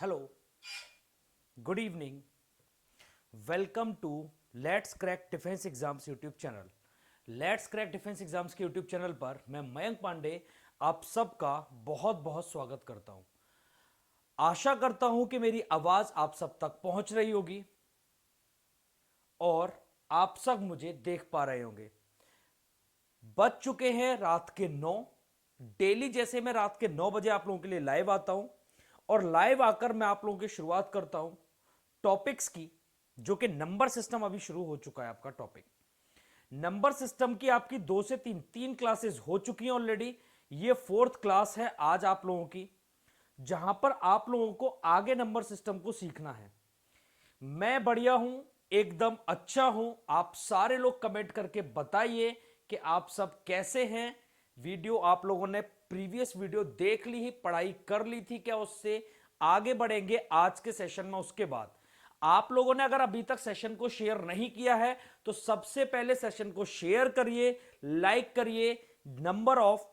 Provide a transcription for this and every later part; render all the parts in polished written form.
Hello, good evening, welcome to let's crack defence exams YouTube channel. Let's crack defence exams के YouTube channel पर मैं मयंक पांडे आप सबका बहुत बहुत स्वागत करता हूं। आशा करता हूं कि मेरी आवाज आप सब तक पहुंच रही होगी और आप सब मुझे देख पा रहे होंगे। बज चुके हैं रात के 9। डेली जैसे मैं रात के 9 बजे आप लोगों के लिए लाइव आता हूं और लाइव आकर मैं आप लोगों की शुरुआत करता हूं टॉपिक्स की, जो कि नंबर सिस्टम अभी शुरू हो चुका है। आपका टॉपिक नंबर सिस्टम की आपकी 2 से 3 क्लासेस हो चुकी हैं ऑलरेडी। ये 4th क्लास है आज आप लोगों की, जहां पर आप लोगों को आगे नंबर सिस्टम को सीखना है। मैं बढ़िया हूं, एकदम अच्छा हूं। आप सारे लोग कमेंट करके बताइए कि आप सब कैसे हैं। वीडियो आप लोगों ने प्रीवियस वीडियो देख ली ही, पढ़ाई कर ली थी क्या? उससे आगे बढ़ेंगे आज के सेशन में। उसके बाद आप लोगों ने अगर अभी तक सेशन को शेयर नहीं किया है तो सबसे पहले सेशन को शेयर करिए, लाइक करिए, नंबर ऑफ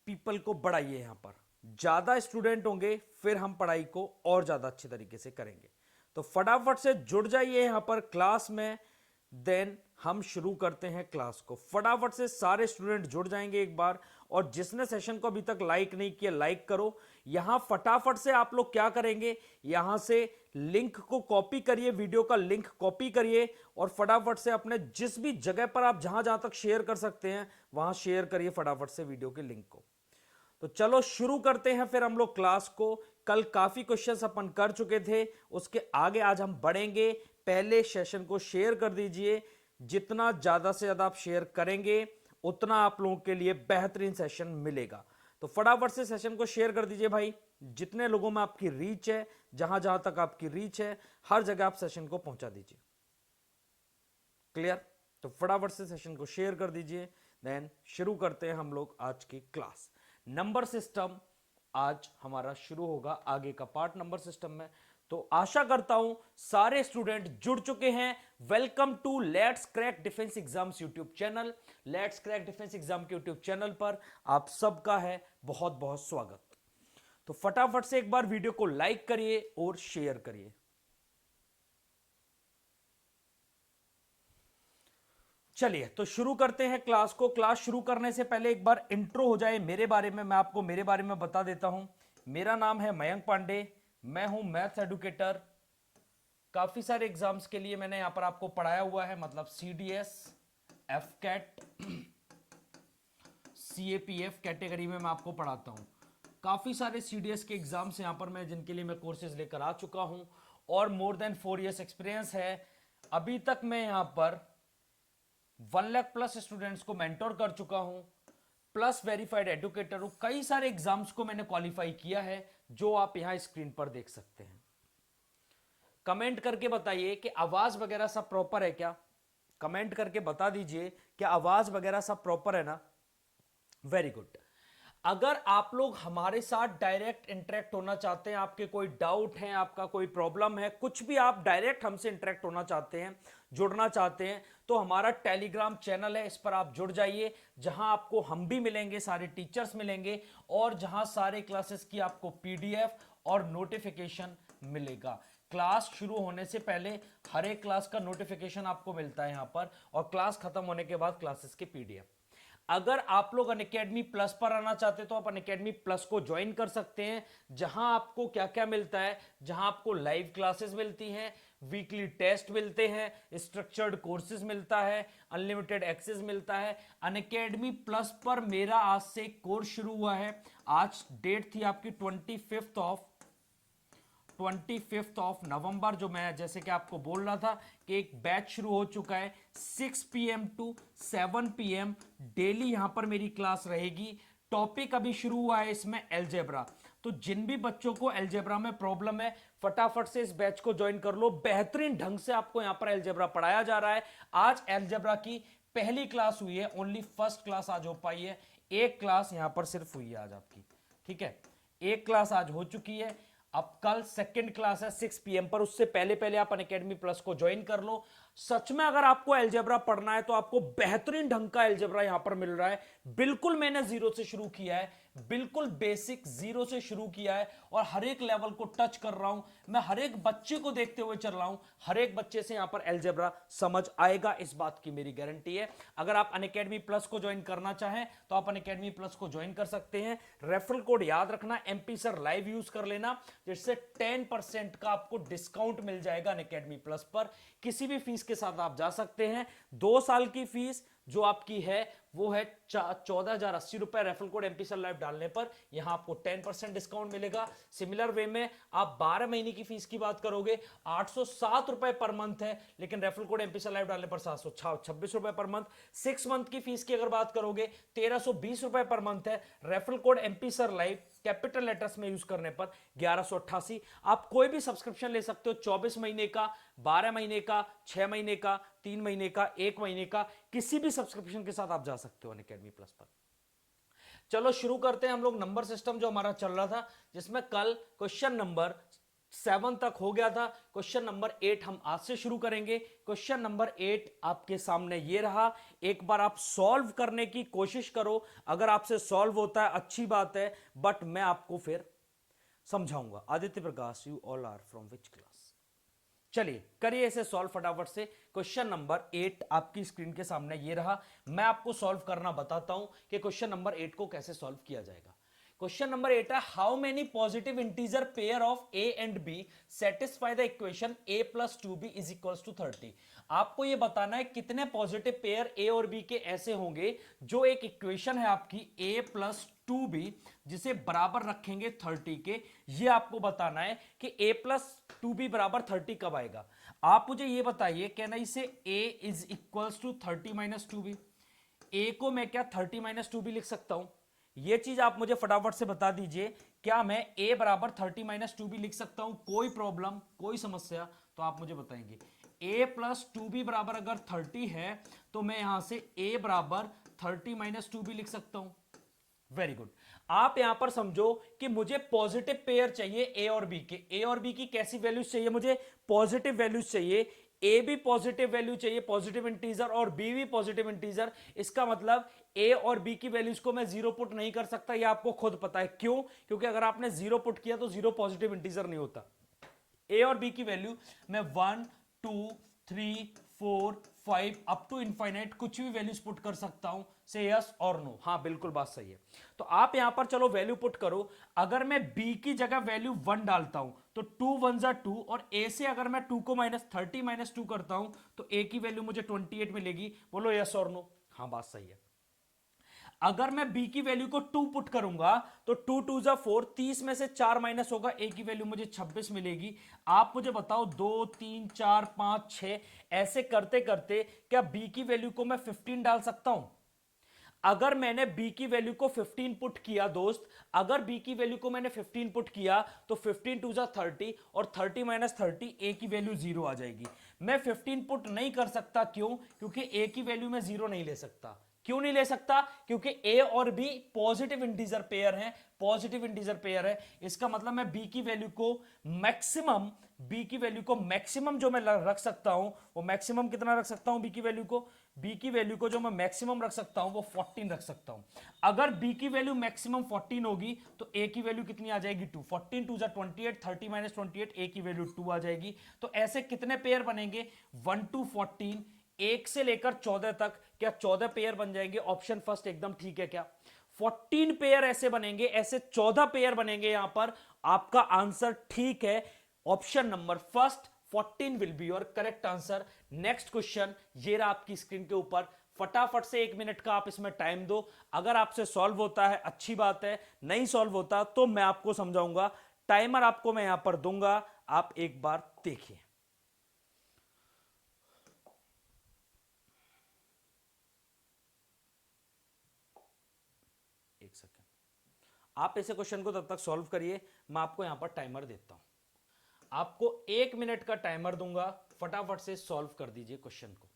पीपल को बढ़ाइए। यहां पर ज्यादा स्टूडेंट होंगे फिर हम पढ़ाई को और ज्यादा अच्छे तरीके से करेंगे। तो फटाफट से जुड़ जाइए यहां पर क्लास में। देन हम शुरू करते हैं क्लास को। फटाफट से सारे स्टूडेंट जुड़ जाएंगे एक बार। और जिसने सेशन को अभी तक लाइक नहीं किया, लाइक करो। यहां फटाफट से आप लोग क्या करेंगे, यहां से लिंक को कॉपी करिए, वीडियो का लिंक कॉपी करिए और फटाफट से अपने जिस भी जगह पर आप जहां जहां तक शेयर कर सकते हैं वहां शेयर करिए फटाफट से वीडियो के लिंक को। तो चलो शुरू करते हैं फिर हम लोग क्लास को। कल काफी क्वेश्चंस अपन कर चुके थे, उसके आगे आज हम बढ़ेंगे। पहले सेशन को शेयर कर दीजिए। जितना ज्यादा से ज्यादा आप शेयर करेंगे उतना आप लोगों के लिए बेहतरीन सेशन मिलेगा। तो फटाफट से सेशन को शेयर कर दीजिए भाई। जितने लोगों में आपकी रीच है, जहां जहां तक आपकी रीच है, हर जगह आप सेशन को पहुंचा दीजिए। क्लियर? तो फटाफट से सेशन को शेयर कर दीजिए। देन शुरू करते हैं हम लोग आज की क्लास। नंबर सिस्टम आज हमारा शुरू होगा, आगे का पार्ट नंबर सिस्टम में। तो आशा करता हूं सारे स्टूडेंट जुड़ चुके हैं। Welcome to let's crack defence exams YouTube channel. Let's crack defence exam के यूट्यूब चैनल पर आप सबका है बहुत बहुत स्वागत। तो फटाफट से एक बार वीडियो को लाइक करिए और शेयर करिए। चलिए तो शुरू करते हैं क्लास को। क्लास शुरू करने से पहले एक बार इंट्रो हो जाए मेरे बारे में। मैं आपको मेरे बारे में बता देता हूं। मेरा नाम है मयंक पांडे, मैं हूं मैथ्स एडुकेटर। काफी सारे एग्जाम्स के लिए मैंने यहां पर आपको पढ़ाया हुआ है, मतलब सीडीएस, एफकेट, सीएपीएफ कैटेगरी में मैं आपको पढ़ाता हूं। काफी सारे सीडीएस के एग्जाम्स यहां पर मैं जिनके लिए मैं कोर्सेज लेकर आ चुका हूं और मोर देन 4 इयर्स एक्सपीरियंस है। अभी तक मैं यहां पर 1 लाख प्लस स्टूडेंट्स को मेंटोर कर चुका हूं, प्लस वेरीफाइड एडुकेटर हूं। कई सारे एग्जाम्स को मैंने क्वालिफाई किया है, जो आप यहां स्क्रीन पर देख सकते हैं। कमेंट करके बताइए कि आवाज वगैरह सब प्रॉपर है क्या? कमेंट करके बता दीजिए कि आवाज वगैरह सब प्रॉपर है ना? Very good. अगर आप लोग हमारे साथ डायरेक्ट इंटरेक्ट होना चाहते हैं, आपके कोई डाउट है, आपका कोई प्रॉब्लम है, कुछ भी आप डायरेक्ट हमसे इंटरेक्ट होना चाहते हैं, जुड़ना चाहते हैं, तो हमारा टेलीग्राम चैनल है, इस पर आप जुड़ जाइए। जहां आपको हम भी मिलेंगे, सारे टीचर्स मिलेंगे और जहां सारे क्लासेस की आपको पीडीएफ और नोटिफिकेशन मिलेगा। क्लास शुरू होने से पहले हर एक क्लास का नोटिफिकेशन आपको मिलता है यहां पर, और क्लास खत्म होने के बाद क्लासेस के पीडीएफ। अगर आप लोग अनअकैडमी प्लस पर आना चाहते हैं तो आप अनअकैडमी प्लस को ज्वाइन कर सकते हैं, जहां आपको क्या क्या मिलता है, जहां आपको लाइव क्लासेस मिलती हैं, वीकली टेस्ट मिलते हैं, स्ट्रक्चर्ड कोर्सेज मिलता है, अनलिमिटेड एक्सेस मिलता है। अनअकैडमी प्लस पर मेरा आज से कोर्स शुरू हुआ है। आज डेट थी आपकी 25 नवंबर, जो मैं जैसे कि आपको बोल रहा था कि एक बैच शुरू हो चुका है। 6 PM टू 7 PM डेली यहां पर मेरी क्लास रहेगी। टॉपिक अभी शुरू हुआ है इसमें एलजेब्रा। तो जिन भी बच्चों को एलजेब्रा में प्रॉब्लम है, फटाफट से इस बैच को ज्वाइन कर लो। बेहतरीन ढंग से आपको यहां पर एलजेब्रा पढ़ाया जा रहा है। आज एलजेब्रा की पहली क्लास हुई है, ओनली फर्स्ट क्लास आज हो पाई है। एक क्लास यहां पर सिर्फ हुई है आज आपकी, ठीक है? एक क्लास आज हो चुकी है। अब कल सेकंड क्लास है 6 PM पर। उससे पहले पहले आप अनअकैडमी प्लस को ज्वाइन कर लो। सच में अगर आपको अलजेब्रा पढ़ना है तो आपको बेहतरीन ढंग का अलजेब्रा यहां पर मिल रहा है। बिल्कुल मैंने जीरो से शुरू किया है, बिल्कुल बेसिक जीरो से शुरू किया है और हर एक लेवल को टच कर रहा हूं। मैं हर एक बच्चे को देखते हुए चल रहा हूं, हर एक बच्चे से यहां पर अलजेब्रा समझ आएगा, इस बात की मेरी गारंटी है। अगर आप अनअकैडमी प्लस को ज्वाइन करना चाहें तो आप अनअकैडमी प्लस को ज्वाइन कर सकते हैं। रेफरल कोड याद रखना, एमपी सर लाइव यूज कर लेना, जिससे 10% का आपको डिस्काउंट मिल जाएगा अनअकैडमी प्लस पर। किसी भी फीस के साथ आप जा सकते हैं। 2 साल की फीस जो आपकी है वो है 14,080 रुपए। Referral code MP sir live डालने पर यहां आपको 10% डिस्काउंट मिलेगा। सिमिलर वे में आप 12 महीने की फीस की बात करोगे 807 रुपए पर मंथ है, लेकिन referral code MP sir live डालने पर 726 रुपए पर मंथ। 6 मंथ की फीस की अगर बात करोगे 1320 रुपए पर मंथ है। Referral code MP sir live capital letters में यूज करने पर 1188। आप कोई भी सब्सक्रिप्शन ले सकते हो, 24 महीने का, 12 महीने का, 6 महीने का, 3 महीने का, 1 महीने का, किसी भी सब्सक्रिप्शन के साथ आप जा सकते हो अनअकैडमी प्लस पर। चलो शुरू करते हैं हम लोग नंबर सिस्टम जो हमारा चल रहा था, जिसमें कल क्वेश्चन नंबर 7 तक हो गया था। क्वेश्चन नंबर 8 हम आज से शुरू करेंगे। क्वेश्चन नंबर 8 आपके सामने ये रहा। एक बार आप सॉल्व करने की कोशिश करो, अगर आपसे सॉल्व होता है अच्छी बात है, बट मैं आपको फिर समझाऊंगा। Aditya Prakash, you all are from which class? चलिए करिए इसे सॉल्व फटाफट से। क्वेश्चन नंबर 8 आपकी स्क्रीन के सामने ये रहा। मैं आपको सॉल्व करना बताता हूं कि क्वेश्चन नंबर 8 को कैसे सॉल्व किया जाएगा। क्वेश्चन नंबर 8 है, how many positive integer pair of a and b satisfy the equation a plus 2b is equals to 30। आपको यह बताना है कितने पॉजिटिव पेयर ए और बी के ऐसे होंगे जो एक इक्वेशन है आपकी a प्लस 2b जिसे बराबर रखेंगे 30 के। ये आपको बताना है कि a प्लस 2b बराबर 30 कब आएगा। आप मुझे ये बताइए, कहना इसे a is equals to 30 minus 2b। a को मैं क्या 30 माइनस 2b लिख सकता हूं? ये चीज आप मुझे फटाफट से बता दीजिए, क्या मैं a बराबर 30 माइनस 2b लिख सकता हूं? कोई प्रॉब्लम, कोई समस्या तो आप मुझे बताएंगे। a प्लस 2b बराबर अगर 30 है तो मैं यहां से a बराबर 30 माइनस 2b लिख सकता हूं। Very good. आप यहां पर समझो कि मुझे पॉजिटिव पेयर चाहिए ए और बी के। ए और बी की कैसी वैल्यूज चाहिए? मुझे पॉजिटिव वैल्यूज चाहिए। ए भी पॉजिटिव वैल्यू चाहिए, पॉजिटिव इंटीजर, और बी भी पॉजिटिव इंटीजर। इसका मतलब ए और बी की वैल्यूज को मैं जीरो पुट नहीं कर सकता, ये आपको खुद पता है। क्यों? क्योंकि अगर आपने जीरो पुट किया तो जीरो पॉजिटिव इंटीजर नहीं होता। ए और बी की वैल्यू मैं 1 2 3 4 5 अप टू इनफाइनाइट कुछ भी वैल्यूज पुट कर सकता हूं। से यस और नो? हाँ बिल्कुल बात सही है। तो आप यहां पर चलो वैल्यू पुट करो। अगर मैं b की जगह वैल्यू 1 डालता हूं तो 2 1 जा 2, और a से अगर मैं 2 को माइनस 30 माइनस 2 करता हूं तो a की वैल्यू मुझे 28 मिलेगी। बोलो यस और नो? हाँ बात सही है। अगर मैं b की वैल्यू को 2 पुट करूंगा तो 2 2 जा 4, 30 में से 4 माइनस होगा, a की वैल्यू मुझे 26 मिलेगी। आप मुझे बताओ 2 3 4 5 6 ऐसे करते करते क्या b की वैल्यू को मैं 15 डाल सकता हूं? अगर मैंने b की वैल्यू को 15 पुट किया दोस्त, अगर b की वैल्यू को मैंने 15 पुट किया तो 15 2 जा 30, और 30 माइनस 30 a की वैल्यू 0 आ जाएगी। मैं 15 पुट नहीं कर सकता, क्यों? क्योंकि a की वैल्यू में 0 नहीं ले सकता। क्यों नहीं ले सकता? क्योंकि a और b पॉजिटिव इंटीजर पेयर हैं, पॉजिटिव इंटीजर पेयर है। इसका मतलब मैं b की वैल्यू को मैक्सिमम, b की वैल्यू को मैक्सिमम जो मैं रख सकता हूं वो मैक्सिमम कितना रख सकता हूं? b की वैल्यू को, b की वैल्यू को जो मैं मैक्सिमम रख सकता हूं वो 14 रख सकता हूं। अगर b की वैल्यू मैक्सिमम 14 होगी तो a की वैल्यू कितनी आ जाएगी? 2। 14 2 जा 28, 30 माइनस 28, a की वैल्यू 2 आ जाएगी। तो ऐसे कितने पेयर बनेंगे? 1 to 14, 1 से लेकर 14 तक। क्या 14 पेयर बन जाएंगे? ऑप्शन फर्स्ट एकदम ठीक है। क्या 14 पेयर ऐसे बनेंगे? ऐसे 14 पेयर बनेंगे यहां पर। आपका आंसर ठीक है, option number first 14 will be your correct answer. Next question ये रहा आपकी स्क्रीन के ऊपर। फटाफट से 1 मिनट का आप इसमें टाइम दो। अगर आपसे सॉल्व होता है अच्छी बात है, नहीं सॉल्व होता तो मैं आपको समझाऊंगा। टाइमर आपको मैं यहां पर दूंगा, आप एक बार देखिए। एक सेकेंड, आप ऐसे क्वेश्चन को तब तक सॉल्व करिए, मैं आपको यहां पर टाइमर देता हूं। आपको 1 मिनट का टाइमर दूंगा, फटाफट से सॉल्व कर दीजिए क्वेश्चन को।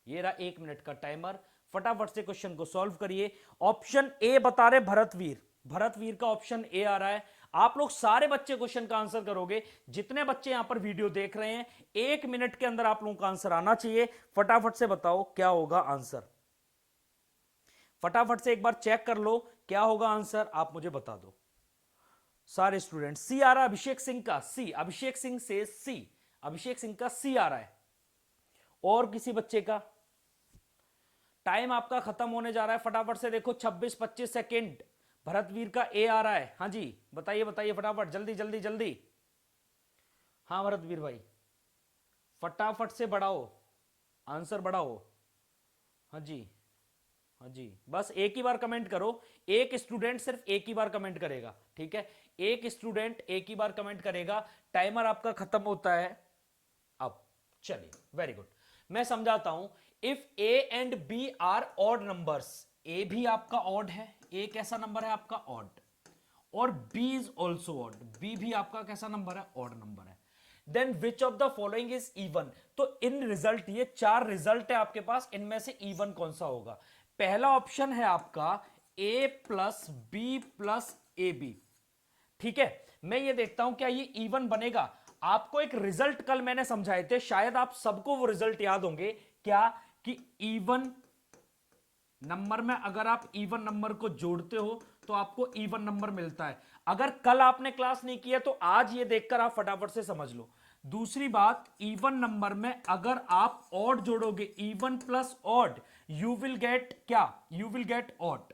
ये रहा 1 मिनट का टाइमर, फटाफट से क्वेश्चन को सॉल्व करिए। ऑप्शन ए बता रहे भरतवीर, भरतवीर का ऑप्शन ए आ रहा है। आप लोग सारे बच्चे क्वेश्चन का आंसर करोगे। जितने बच्चे यहां पर वीडियो देख रहे हैं, 1 मिनट के अंदर आप लोगों का आंसर आना चाहिए। फटाफट से बताओ क्या होगा आंसर, फटाफट से एक बार चेक कर लो क्या होगा आंसर, आप मुझे बता दो सारे स्टूडेंट। सी आ रहा है अभिषेक सिंह का, सी, अभिषेक सिंह से सी, अभिषेक सिंह का सी आ रहा है। और किसी बच्चे का? टाइम आपका खत्म होने जा रहा है, फटाफट से देखो 26-25 सेकेंड। भरतवीर का ए आ रहा है, हाँ जी बताइए बताइए फटाफट, जल्दी जल्दी जल्दी। हाँ भरतवीर भाई फटाफट से बढ़ाओ, आंसर बढ़ाओ। हाँ जी, हाँ जी, बस एक ही बार कमेंट करो। एक स्टूडेंट सिर्फ एक ही बार कमेंट करेगा, ठीक है? एक स्टूडेंट एक ही बार कमेंट करेगा। टाइमर आपका खत्म होता है अब। चलिए वेरी गुड, मैं समझाता हूं। If A and B are odd numbers, A भी आपका ऑड है, ए कैसा नंबर है आपका? ऑड। और b is also odd, b भी आपका कैसा नंबर है? ऑड नंबर है। Then which of the following is even? तो इन रिजल्ट, ये 4 रिजल्ट है आपके पास, इनमें से इवन कौन सा होगा? पहला ऑप्शन है आपका a plus B plus A b, ठीक है? मैं ये देखता हूं क्या ये इवन बनेगा। आपको एक रिजल्ट कल मैंने समझाए थे, शायद आप सबको वो रिजल्ट याद होंगे, क्या कि इवन नंबर में अगर आप इवन नंबर को जोड़ते हो तो आपको इवन नंबर मिलता है। अगर कल आपने क्लास नहीं किया तो आज ये देखकर आप फटाफट से समझ लो। दूसरी बात, इवन नंबर में अगर आप ऑड जोड़ोगे, even plus odd, you will get क्या? You will get odd.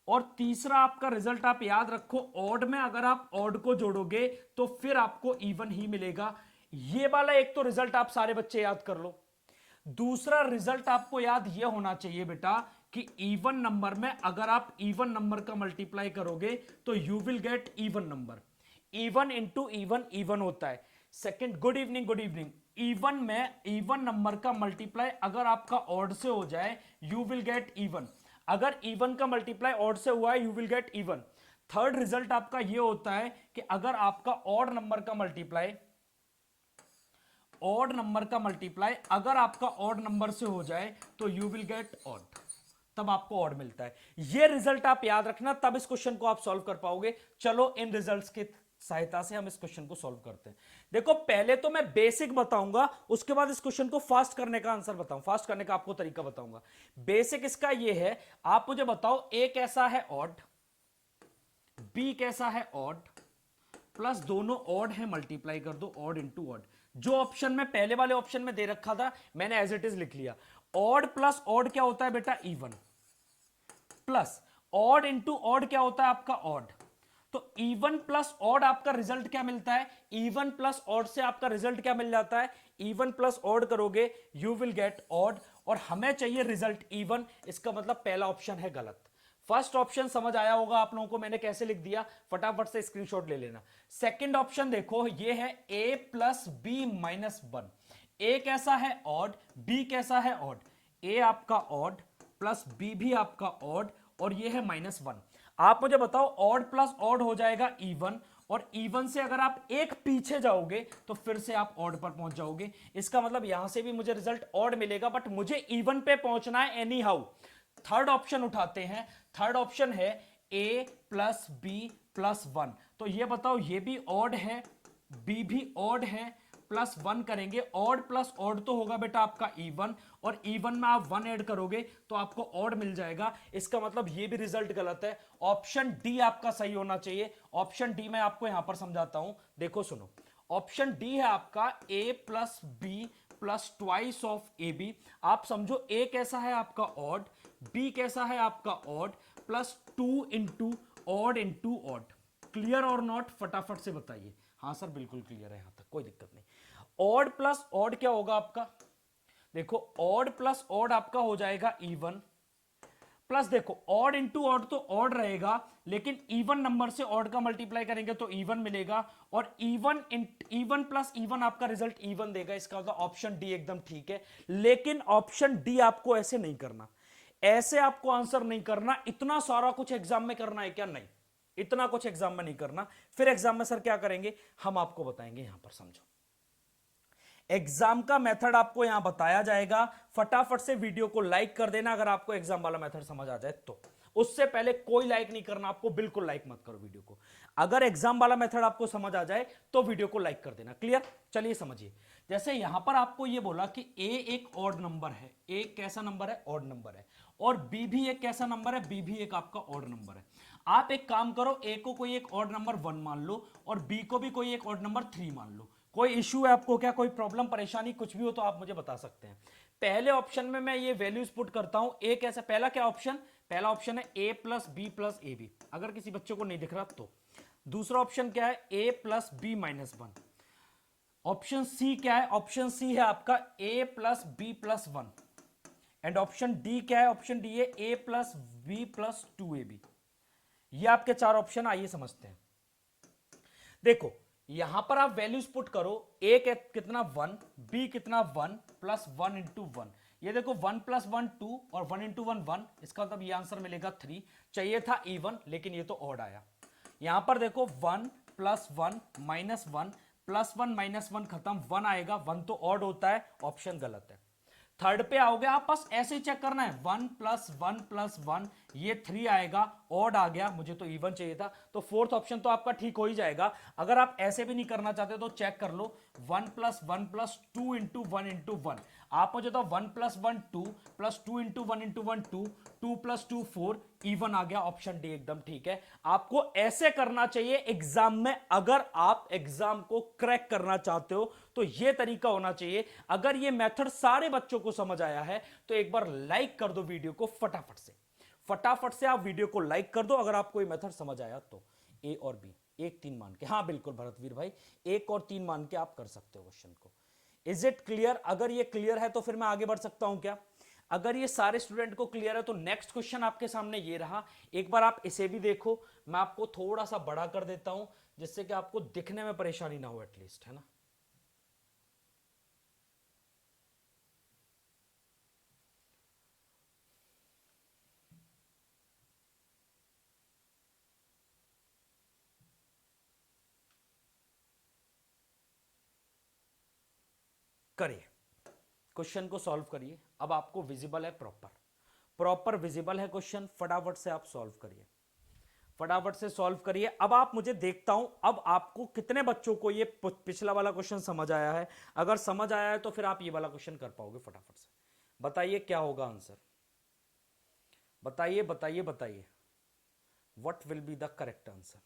और तीसरा आपका रिजल्ट आप याद रखो, ऑड में अगर आप ऑड को जोड़ोगे तो फिर आपको इवन ही मिलेगा। ये वाला एक तो रिजल्ट आप सारे बच्चे याद कर लो। दूसरा रिजल्ट आपको याद यह होना चाहिए बेटा कि इवन नंबर में अगर आप इवन नंबर का मल्टीप्लाई करोगे तो you will get even number. Even into even even होता है। Second, good evening good evening. Even में इवन नंबर का मल्टीप्लाई अगर आपका ऑड से हो जाए यू विल गेट इवन। अगर इवन का मल्टीप्लाई ऑड से हुआ है you will get even. Third result आपका यह होता है कि अगर आपका ऑड नंबर का मल्टीप्लाई, ऑड नंबर का मल्टीप्लाई अगर आपका ऑड नंबर से हो जाए तो यू विल गेट ऑड, तब आपको ऑड मिलता है। ये रिजल्ट आप याद रखना, तब इस क्वेश्चन को आप सॉल्व कर पाओगे। चलो इन रिजल्ट्स की सहायता से हम इस क्वेश्चन को सॉल्व करते हैं। देखो पहले तो मैं बेसिक बताऊंगा, उसके बाद इस क्वेश्चन को फास्ट करने का आंसर बताऊं, फास्ट करने का आपको तरीका बताऊंगा। बेसिक इसका ये है, आप मुझे बताओ ए कैसा है? ऑड। बी कैसा है? ऑड। प्लस दोनों ऑड है, मल्टीप्लाई कर दो, ऑड इंटू ऑड। जो ऑप्शन में पहले वाले ऑप्शन में दे रखा था मैंने एज इट इज लिख लिया। ऑड प्लस ऑड क्या होता है बेटा? Even. Plus odd into odd क्या होता है आपका? ऑड। तो इवन प्लस ऑड आपका रिजल्ट क्या मिलता है? इवन प्लस ऑड से आपका रिजल्ट क्या मिल जाता है? इवन प्लस ऑड करोगे यू विल गेट ऑड, और हमें चाहिए रिजल्ट इवन। इसका मतलब पहला ऑप्शन है गलत। फर्स्ट ऑप्शन समझ आया होगा आप लोगों को मैंने कैसे लिख दिया, फटाफट से स्क्रीनशॉट ले लेना। सेकंड ऑप्शन देखो, ये है a प्लस बी माइनस 1। ए कैसा है? ऑड। बी कैसा है? ऑड। ए आपका ऑड प्लस बी भी आपका ऑड, और ये है -1। आप मुझे बताओ ऑड प्लस ऑड हो जाएगा इवन, और इवन से अगर आप एक पीछे जाओगे तो फिर से आप ऑड पर पहुंच जाओगे। इसका मतलब यहां से भी मुझे रिजल्ट ऑड मिलेगा, बट मुझे इवन पे पहुंचना है एनी हाउ। थर्ड ऑप्शन उठाते हैं। थर्ड ऑप्शन है a प्लस बी प्लस 1। तो ये बताओ ये भी ऑड है, b भी ऑड है, प्लस 1 करेंगे। ऑड प्लस ऑड तो होगा बेटा आपका इवन, और इवन में आप 1 ऐड करोगे तो आपको ऑड मिल जाएगा। इसका मतलब ये भी रिजल्ट गलत है। ऑप्शन डी आपका सही होना चाहिए। ऑप्शन डी मैं आपको यहां पर समझाता हूं, देखो सुनो। ऑप्शन डी है आपका a plus B plus twice of a b. आप समझो a कैसा है आपका? ऑड। b कैसा है आपका? Odd, plus 2 into odd into odd. Clear और नॉट? फटाफट से बताइए। हाँ सर बिल्कुल क्लियर है, यहां तक कोई दिक्कत नहीं। ऑड प्लस ऑड क्या होगा आपका? देखो ऑड प्लस ऑड आपका हो जाएगा इवन, प्लस देखो ऑड इंटू ऑड तो ऑड रहेगा, लेकिन इवन नंबर से ऑड का मल्टीप्लाई करेंगे तो इवन मिलेगा, और इवन इवन प्लस इवन आपका रिजल्ट इवन देगा। इसका मतलब ऑप्शन डी एकदम ठीक है। लेकिन ऑप्शन डी आपको ऐसे नहीं करना, ऐसे आपको आंसर नहीं करना। इतना सारा कुछ एग्जाम में करना है क्या? नहीं, इतना कुछ एग्जाम में नहीं करना। फिर एग्जाम में सर क्या करेंगे हम आपको बताएंगे, यहां पर समझो। एग्जाम का मेथड आपको यहां बताया जाएगा। फटाफट से वीडियो को लाइक कर देना अगर आपको एग्जाम वाला मेथड समझ आ जाए तो, उससे पहले कोई लाइक नहीं करना आपको, बिल्कुल लाइक मत करो वीडियो को। अगर एग्जाम वाला मेथड आपको समझ आ जाए तो वीडियो को लाइक कर देना। क्लियर? चलिए समझिए। जैसे यहां पर आपको यह बोला कि ए एक ऑड नंबर है, ए कैसा नंबर है? ऑड नंबर है। और बी भी एक कैसा नंबर है? बी भी एक आपका ऑड नंबर है। आप एक काम करो, ए को कोई एक ऑड नंबर 1 मान लो और बी को भी कोई एक ऑड नंबर 3 मान लो। कोई इश्यू है आपको क्या? कोई प्रॉब्लम, परेशानी कुछ भी हो तो आप मुझे बता सकते हैं। पहले ऑप्शन में मैं ये वैल्यूज पुट करता हूं। ए कैसा? पहला क्या ऑप्शन? पहला ऑप्शन है A plus B plus A B, अगर किसी बच्चे को नहीं दिख रहा तो। दूसरा ऑप्शन क्या है? A plus B minus 1। Option C क्या है? ऑप्शन सी है आपका A plus B plus 1। And option D क्या है? ऑप्शन डी है A plus B plus 2ab। ये आपके चार ऑप्शन, आइए समझते हैं। देखो यहां पर आप वैल्यूज पुट करो। ए कितना? 1, बी कितना? 1 प्लस 1 इंटू 1। ये देखो 1 प्लस 1 2 और 1 इंटू 1 1, इसका मतलब ये आंसर मिलेगा 3। चाहिए था इवन, लेकिन ये तो ऑड आया। यहां पर देखो 1 प्लस 1 माइनस 1 प्लस 1 माइनस 1 खत्म, 1 आएगा। 1 तो ऑड होता है, ऑप्शन गलत है। थर्ड पे आओगे आप, बस ऐसे ही चेक करना है। 1 प्लस 1 प्लस 1, ये 3 आएगा, ऑड आ गया, मुझे तो इवन चाहिए था। तो फोर्थ ऑप्शन तो आपका ठीक हो ही जाएगा। अगर आप ऐसे भी नहीं करना चाहते तो चेक कर लो, 1 प्लस 1 प्लस 2 इंटू 1 इंटू 1। आप मुझे तो 1 plus 1 2 plus 2 into 1 into 1 2, 2 plus 2 4, even आ गया। ऑप्शन डी एकदम ठीक है। आपको ऐसे करना चाहिए एग्जाम में। अगर आप एग्जाम को क्रैक करना चाहते हो तो यह तरीका होना चाहिए। अगर यह मेथड सारे बच्चों को समझ आया है तो एक बार लाइक कर दो वीडियो को फटाफट से। फटाफट से आप वीडियो को लाइक कर दो अगर आपको ये मेथड समझ आया तो। ए और बी, 1 3 मान के, हाँ बिल्कुल भरतवीर भाई, 1 और 3 मान के आप कर सकते हो क्वेश्चन को। Is it clear? अगर ये क्लियर है तो फिर मैं आगे बढ़ सकता हूं क्या? अगर ये सारे स्टूडेंट को क्लियर है तो नेक्स्ट क्वेश्चन आपके सामने ये रहा। एक बार आप इसे भी देखो। मैं आपको थोड़ा सा बड़ा कर देता हूं जिससे कि आपको दिखने में परेशानी ना हो एटलीस्ट, है ना। करिए, क्वेश्चन को सॉल्व करिए। अब आपको विजिबल है, प्रॉपर प्रॉपर विजिबल है क्वेश्चन। फटाफट से आप सॉल्व करिए, फटाफट से सॉल्व करिए। अब आप मुझे देखता हूं, अब आपको कितने बच्चों को ये पिछला वाला क्वेश्चन समझ आया है। अगर समझ आया है तो फिर आप ये वाला क्वेश्चन कर पाओगे। फटाफट से बताइए क्या होगा आंसर। बताइए बताइए बताइए, what will be the correct answer.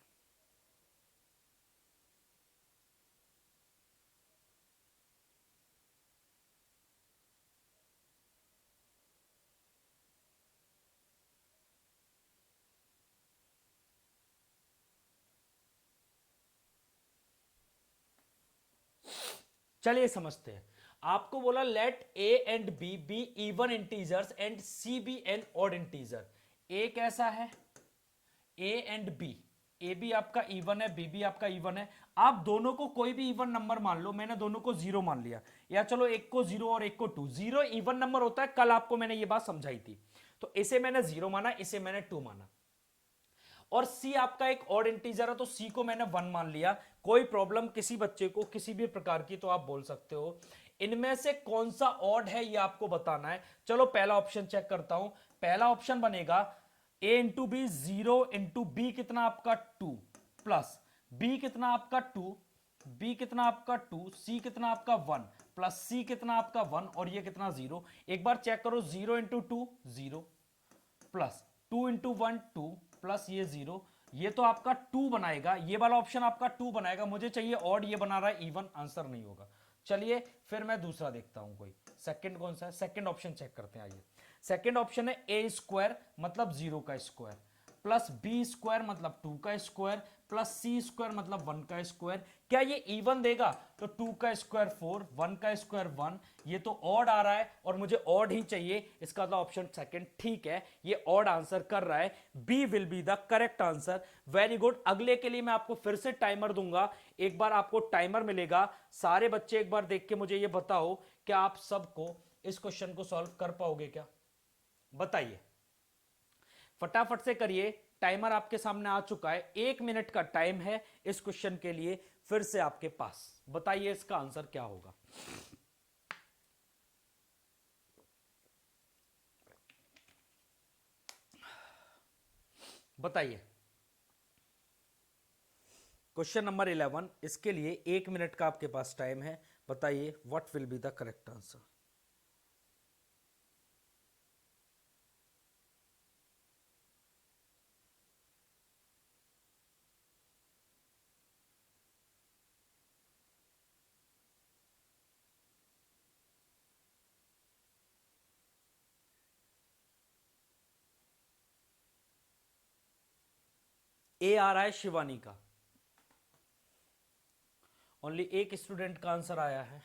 चलिए समझते हैं। आपको बोला let A and B be even integers and C be an odd integer. A कैसा है? ए एंड बी, ए भी आपका इवन है, बी भी आपका इवन है। आप दोनों को कोई भी इवन नंबर मान लो। मैंने दोनों को 0 मान लिया, या चलो एक को 0 और एक को 2। 0 इवन नंबर होता है, कल आपको मैंने ये बात समझाई थी। तो इसे मैंने 0 माना, इसे मैंने 2 माना। और सी आपका एक ऑड इंटीजर है तो सी को मैंने 1 मान लिया। कोई प्रॉब्लम किसी बच्चे को किसी भी प्रकार की तो आप बोल सकते हो। इनमें से कौन सा ऑड है ये आपको बताना है। चलो पहला ऑप्शन चेक करता हूं। पहला ऑप्शन बनेगा ए इंटू बी, 0 इंटू बी कितना आपका 2 प्लस बी कितना आपका 2, बी कितना आपका 2, सी कितना आपका 1 प्लस सी कितना आपका 1 और ये कितना 0। एक बार चेक करो, 0 इंटू 2 0 प्लस 2 इंटू 1 2 प्लस ये 0, ये तो आपका 2 बनाएगा। ये वाला ऑप्शन आपका 2 बनाएगा। मुझे चाहिए ऑड, ये बना रहा है इवन, आंसर नहीं होगा। चलिए फिर मैं दूसरा देखता हूं कोई। सेकंड कौन सा है? सेकंड ऑप्शन चेक करते हैं, आइए। सेकंड ऑप्शन है ए स्क्वायर मतलब 0 का स्क्वायर प्लस बी स्क्वायर मतलब 2 का स्क्वायर प्लस सी स्क्वायर मतलब 1 का स्क्वायर। क्या ये इवन देगा? तो 2 का स्क्वायर 4, 1 का स्क्वायर 1, ये तो ऑड आ रहा है और मुझे ऑड ही चाहिए। इसका तो ऑप्शन सेकंड ठीक है, ये ऑड आंसर कर रहा है। B will be the correct answer. Very good. अगले के लिए मैं आपको फिर से टाइमर दूंगा। एक बार आपको टाइमर मिलेगा। सारे बच्चे एक बार देख के मुझे ये बताओ कि आप सबको इस क्वेश्चन को सॉल्व कर पाओगे क्या? बताइए, फटाफट से करिए। टाइमर आपके सामने आ चुका है। 1 मिनट का टाइम है इस क्वेश्चन के लिए फिर से आपके पास। बताइए इसका आंसर क्या होगा। बताइए क्वेश्चन नंबर 11, इसके लिए 1 मिनट का आपके पास टाइम है। बताइए what will be the correct answer. A आ रहा है शिवानी का, ओनली एक स्टूडेंट का आंसर आया है।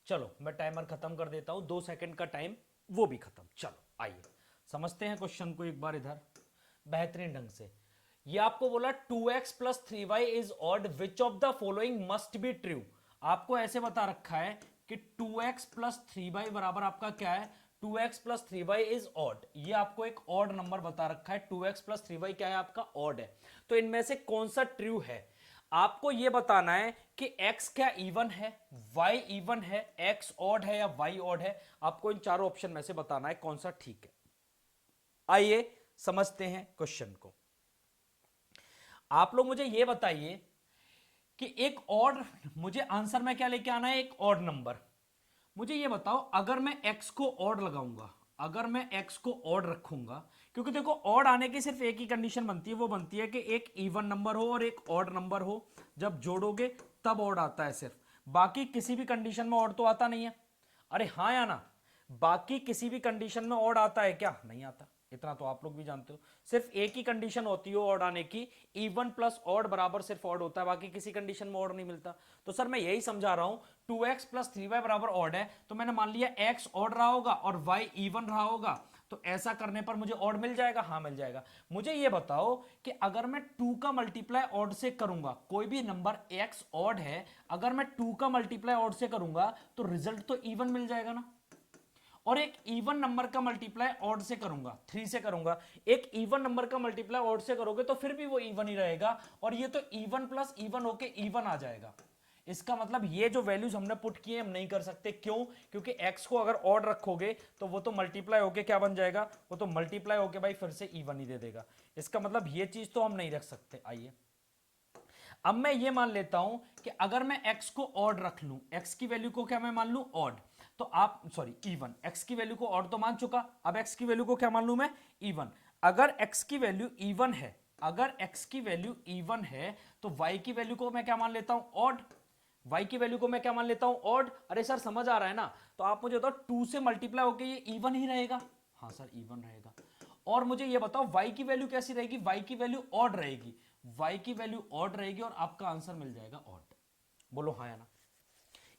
चलो मैं टाइमर खत्म कर देता हूं, 2 सेकंड का टाइम वो भी खत्म। चलो आइए समझते हैं क्वेश्चन को एक बार इधर बेहतरीन ढंग से। ये आपको बोला 2x plus 3y is odd, which of the following must be true. आपको ऐसे बता रखा है कि 2x प्लस 3y बराबर आपका क्या है, 2x plus 3y is odd. ये आपको एक ऑड नंबर बता रखा है, 2x प्लस 3y क्या है आपका, ऑड है। तो इनमें से कौन सा ट्रू है, आपको यह बताना है कि x क्या इवन है, y इवन है, x ऑड है या y ऑड है। आपको इन चारों ऑप्शन में से बताना है कौन सा ठीक है। आइए समझते हैं क्वेश्चन को। आप लोग मुझे यह बताइए कि एक ऑड, मुझे आंसर में क्या लेके आना है, एक ऑड नंबर। मुझे ये बताओ अगर मैं x को ऑड लगाऊंगा, अगर मैं x को ऑड रखूंगा, क्योंकि देखो ऑड आने की सिर्फ एक ही कंडीशन बनती है, वो बनती है कि एक इवन नंबर हो और एक ऑड नंबर हो, जब जोड़ोगे तब ऑड आता है सिर्फ, बाकी किसी भी कंडीशन में ऑड तो आता नहीं है। अरे हाँ या ना, बाकी किसी भी कंडीशन में ऑड आता है क्या, नहीं आता, इतना तो आप लोग भी जानते हो। सिर्फ एक ही कंडीशन होती है ऑड आने की, इवन प्लस ऑड बराबर सिर्फ ऑड होता है, बाकी किसी कंडीशन में ऑड नहीं मिलता। तो सर मैं यही समझा रहा हूं, 2x प्लस 3y बराबर ऑड है, तो मैंने मान लिया x ऑड रहा होगा और y इवन रहा होगा, तो ऐसा करने पर मुझे ऑड मिल जाएगा, हाँ मिल जाएगा। मुझे ये बताओ कि अगर मैं 2 का मल्टीप्लाई ऑड से करूंगा, कोई भी नंबर x ऑड है, अगर मैं 2 का मल्टीप्लाई ऑड से करूंगा तो रिजल्ट तो इवन मिल जाएगा ना। और एक इवन नंबर का मल्टीप्लाई ऑड से करूंगा, 3 से करूंगा, एक इवन नंबर का मल्टीप्लाई ऑड से करोगे तो फिर भी वो इवन ही रहेगा, और ये तो इवन प्लस इवन होके इवन आ जाएगा। इसका मतलब ये जो वैल्यूज हमने पुट किए हम नहीं कर सकते, क्यों, क्योंकि x को अगर ऑड रखोगे तो वो तो मल्टीप्लाई होके क्या बन जाएगा, वो तो मल्टीप्लाई होके भाई फिर से इवन ही दे देगा। इसका मतलब ये चीज तो हम नहीं रख सकते। आइए अब मैं ये मान लेता हूं कि अगर मैं x को ऑड रख लूं, x की वैल्यू को क्या मैं मान लूं, ऑड, तो आप सॉरी इवन, x की वैल्यू को ऑड तो मान चुका, अब x की वैल्यू को क्या मान लूं मैं, इवन। अगर x की वैल्यू इवन है, अगर x की वैल्यू इवन है तो y की वैल्यू को मैं क्या मान लेता हूं, ऑड, y की वैल्यू को मैं क्या मान लेता हूं, ऑड। अरे सर समझ आ रहा है ना, तो आप मुझे बताओ 2 से मल्टीप्लाई होकर ये इवन ही रहेगा, हाँ सर इवन रहेगा। और मुझे ये बताओ y की वैल्यू कैसी रहेगी, y की वैल्यू ऑड रहेगी, y की वैल्यू ऑड रहेगी और आपका आंसर मिल जाएगा ऑड। बोलो हाँ या ना,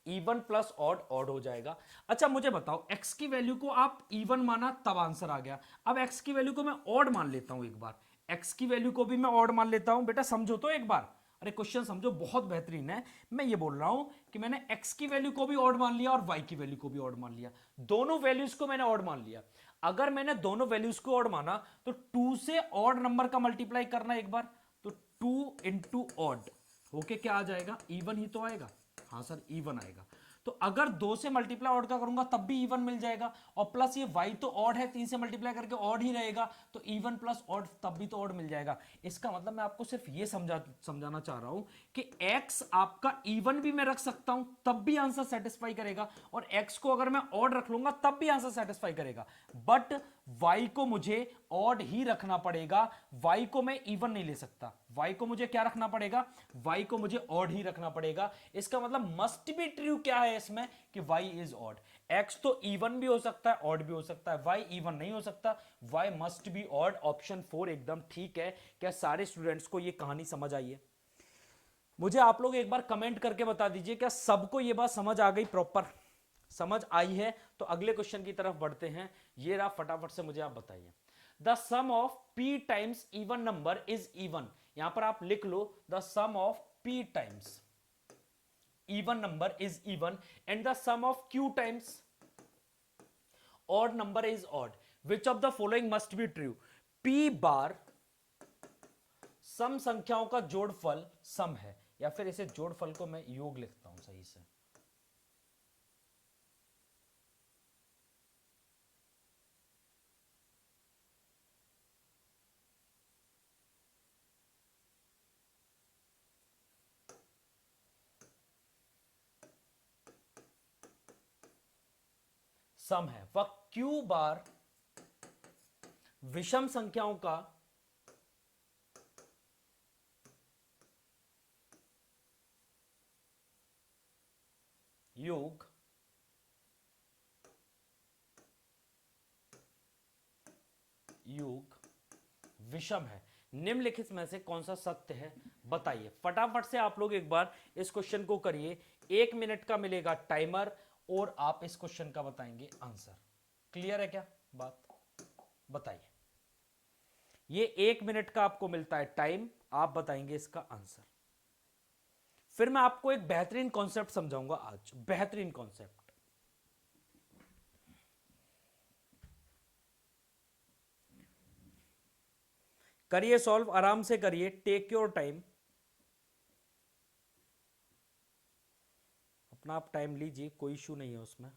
इवन प्लस ऑड ऑड हो जाएगा। अच्छा मुझे बताओ x की वैल्यू को आप इवन माना तब आंसर आ गया, अब x की वैल्यू को मैं ऑड मान लेता हूं एक बार, x की वैल्यू को भी मैं ऑड मान लेता हूं, बेटा समझो तो एक बार, अरे क्वेश्चन समझो बहुत बेहतरीन है। मैं ये बोल रहा हूं कि मैंने x की वैल्यू को भी ऑड मान लिया और y की वैल्यू को भी ऑड मान लिया, दोनों वैल्यूज को मैंने ऑड मान लिया। अगर मैंने दोनों वैल्यूज को ऑड माना तो 2 से ऑड नंबर का मल्टीप्लाई करना एक बार, तो 2 इंटू ऑड ओके क्या आ जाएगा, इवन ही तो आएगा, हाँ सर इवन आएगा। तो अगर 2 से मल्टीप्लाई ऑड का करूंगा तब भी इवन मिल जाएगा, और प्लस ये y तो ऑड है, 3 से मल्टीप्लाई करके ऑड ही रहेगा, तो इवन प्लस ऑड तब भी तो ऑड मिल जाएगा। इसका मतलब मैं आपको सिर्फ ये समझाना चाह रहा हूं कि x आपका इवन भी मैं रख सकता हूं तब भी आंसर सेटिस्फाई करेगा, और x को अगर मैं ऑड रख लूंगा तब भी आंसर सेटिस्फाई करेगा, बट y को मुझे ऑड ही रखना पड़ेगा, y को मैं इवन नहीं ले सकता, y को मुझे क्या रखना पड़ेगा, y को मुझे ऑड ही रखना पड़ेगा। इसका मतलब मस्ट बी ट्रू क्या है इसमें कि y इज ऑड, x तो इवन भी हो सकता है ऑड भी हो सकता है, y इवन नहीं हो सकता, y must be odd. Option 4 एकदम ठीक है। क्या सारे स्टूडेंट्स को यह कहानी समझ आई है? मुझे आप लोग एक बार कमेंट करके बता दीजिए क्या सबको यह बात समझ आ गई, प्रॉपर समझ आई है? तो अगले क्वेश्चन की तरफ बढ़ते हैं। ये रहा, फटाफट से मुझे आप बताइए। The sum of p times even number is even, यहां पर आप लिख लो the sum of p times even number is even and the sum of q times odd number is odd, which of the following must be true? p बार सम संख्याओं का जोड़फल सम है, या फिर इसे जोड़फल को मैं योग लिखता हूं सही से, सम है, वह q बार विषम संख्याओं का योग विषम है। निम्नलिखित में से कौन सा सत्य है बताइए। फटाफट से आप लोग एक बार इस क्वेश्चन को करिए। 1 मिनट का मिलेगा टाइमर और आप इस क्वेश्चन का बताएंगे आंसर। क्लियर है क्या बात? बताइए। ये 1 मिनट का आपको मिलता है टाइम, आप बताएंगे इसका आंसर। फिर मैं आपको एक बेहतरीन कॉन्सेप्ट समझाऊंगा आज, बेहतरीन कॉन्सेप्ट। करिए सॉल्व, आराम से करिए, टेक योर टाइम, अपना आप टाइम लीजिए, कोई इशू नहीं है उसमें।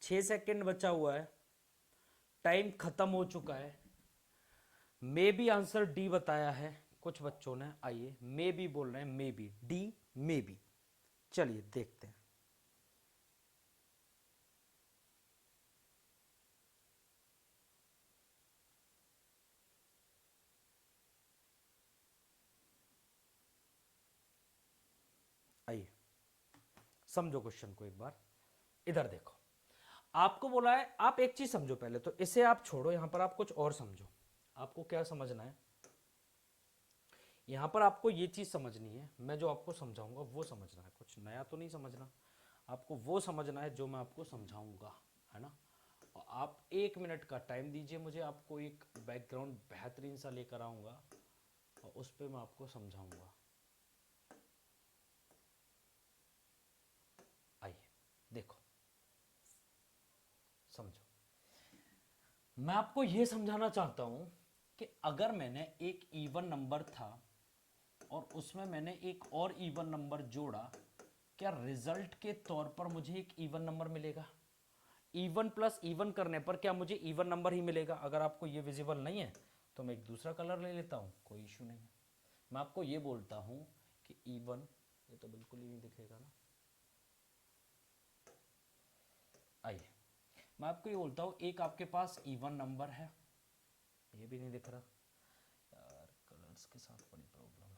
छह सेकेंड बचा हुआ है, टाइम खत्म हो चुका है। मे बी आंसर डी बताया है कुछ बच्चों ने। आइए, मे बी बोल रहे हैं, may be D, may be. चलिए देखते हैं। आइए समझो क्वेश्चन को एक बार, इधर देखो। आपको बोला है, आप एक चीज समझो पहले तो, इसे आप छोड़ो, यहां पर आप कुछ और समझो। आपको क्या समझना है यहां पर? आपको ये चीज समझनी है, मैं जो आपको समझाऊंगा वो समझना है, कुछ नया तो नहीं समझना। आपको वो समझना है जो मैं आपको समझाऊंगा, है ना। और आप 1 मिनट का टाइम दीजिए मुझे, आपको एक बैकग्राउंड बेहतरीन सा लेकर आऊंगा और उस पर मैं आपको समझाऊंगा। आइए देखो, समझो। मैं आपको यह समझाना चाहता हूं कि अगर मैंने एक इवन नंबर था और उसमें मैंने एक और इवन नंबर जोड़ा, क्या रिजल्ट के तौर पर मुझे एक इवन नंबर मिलेगा? इवन प्लस इवन करने पर क्या मुझे इवन नंबर ही मिलेगा? अगर आपको ये विजिबल नहीं है तो मैं एक दूसरा कलर ले लेता हूं, कोई इशू नहीं है। मैं आपको ये बोलता हूं कि इवन, ये तो बिल्कुल ही नहीं दिखेगा ना। आइए, मैं आपको ये बोलता हूं, एक आपके पास इवन नंबर है, ये भी नहीं दिख रहा यार, कलर्स के साथ बड़ी प्रॉब्लम है।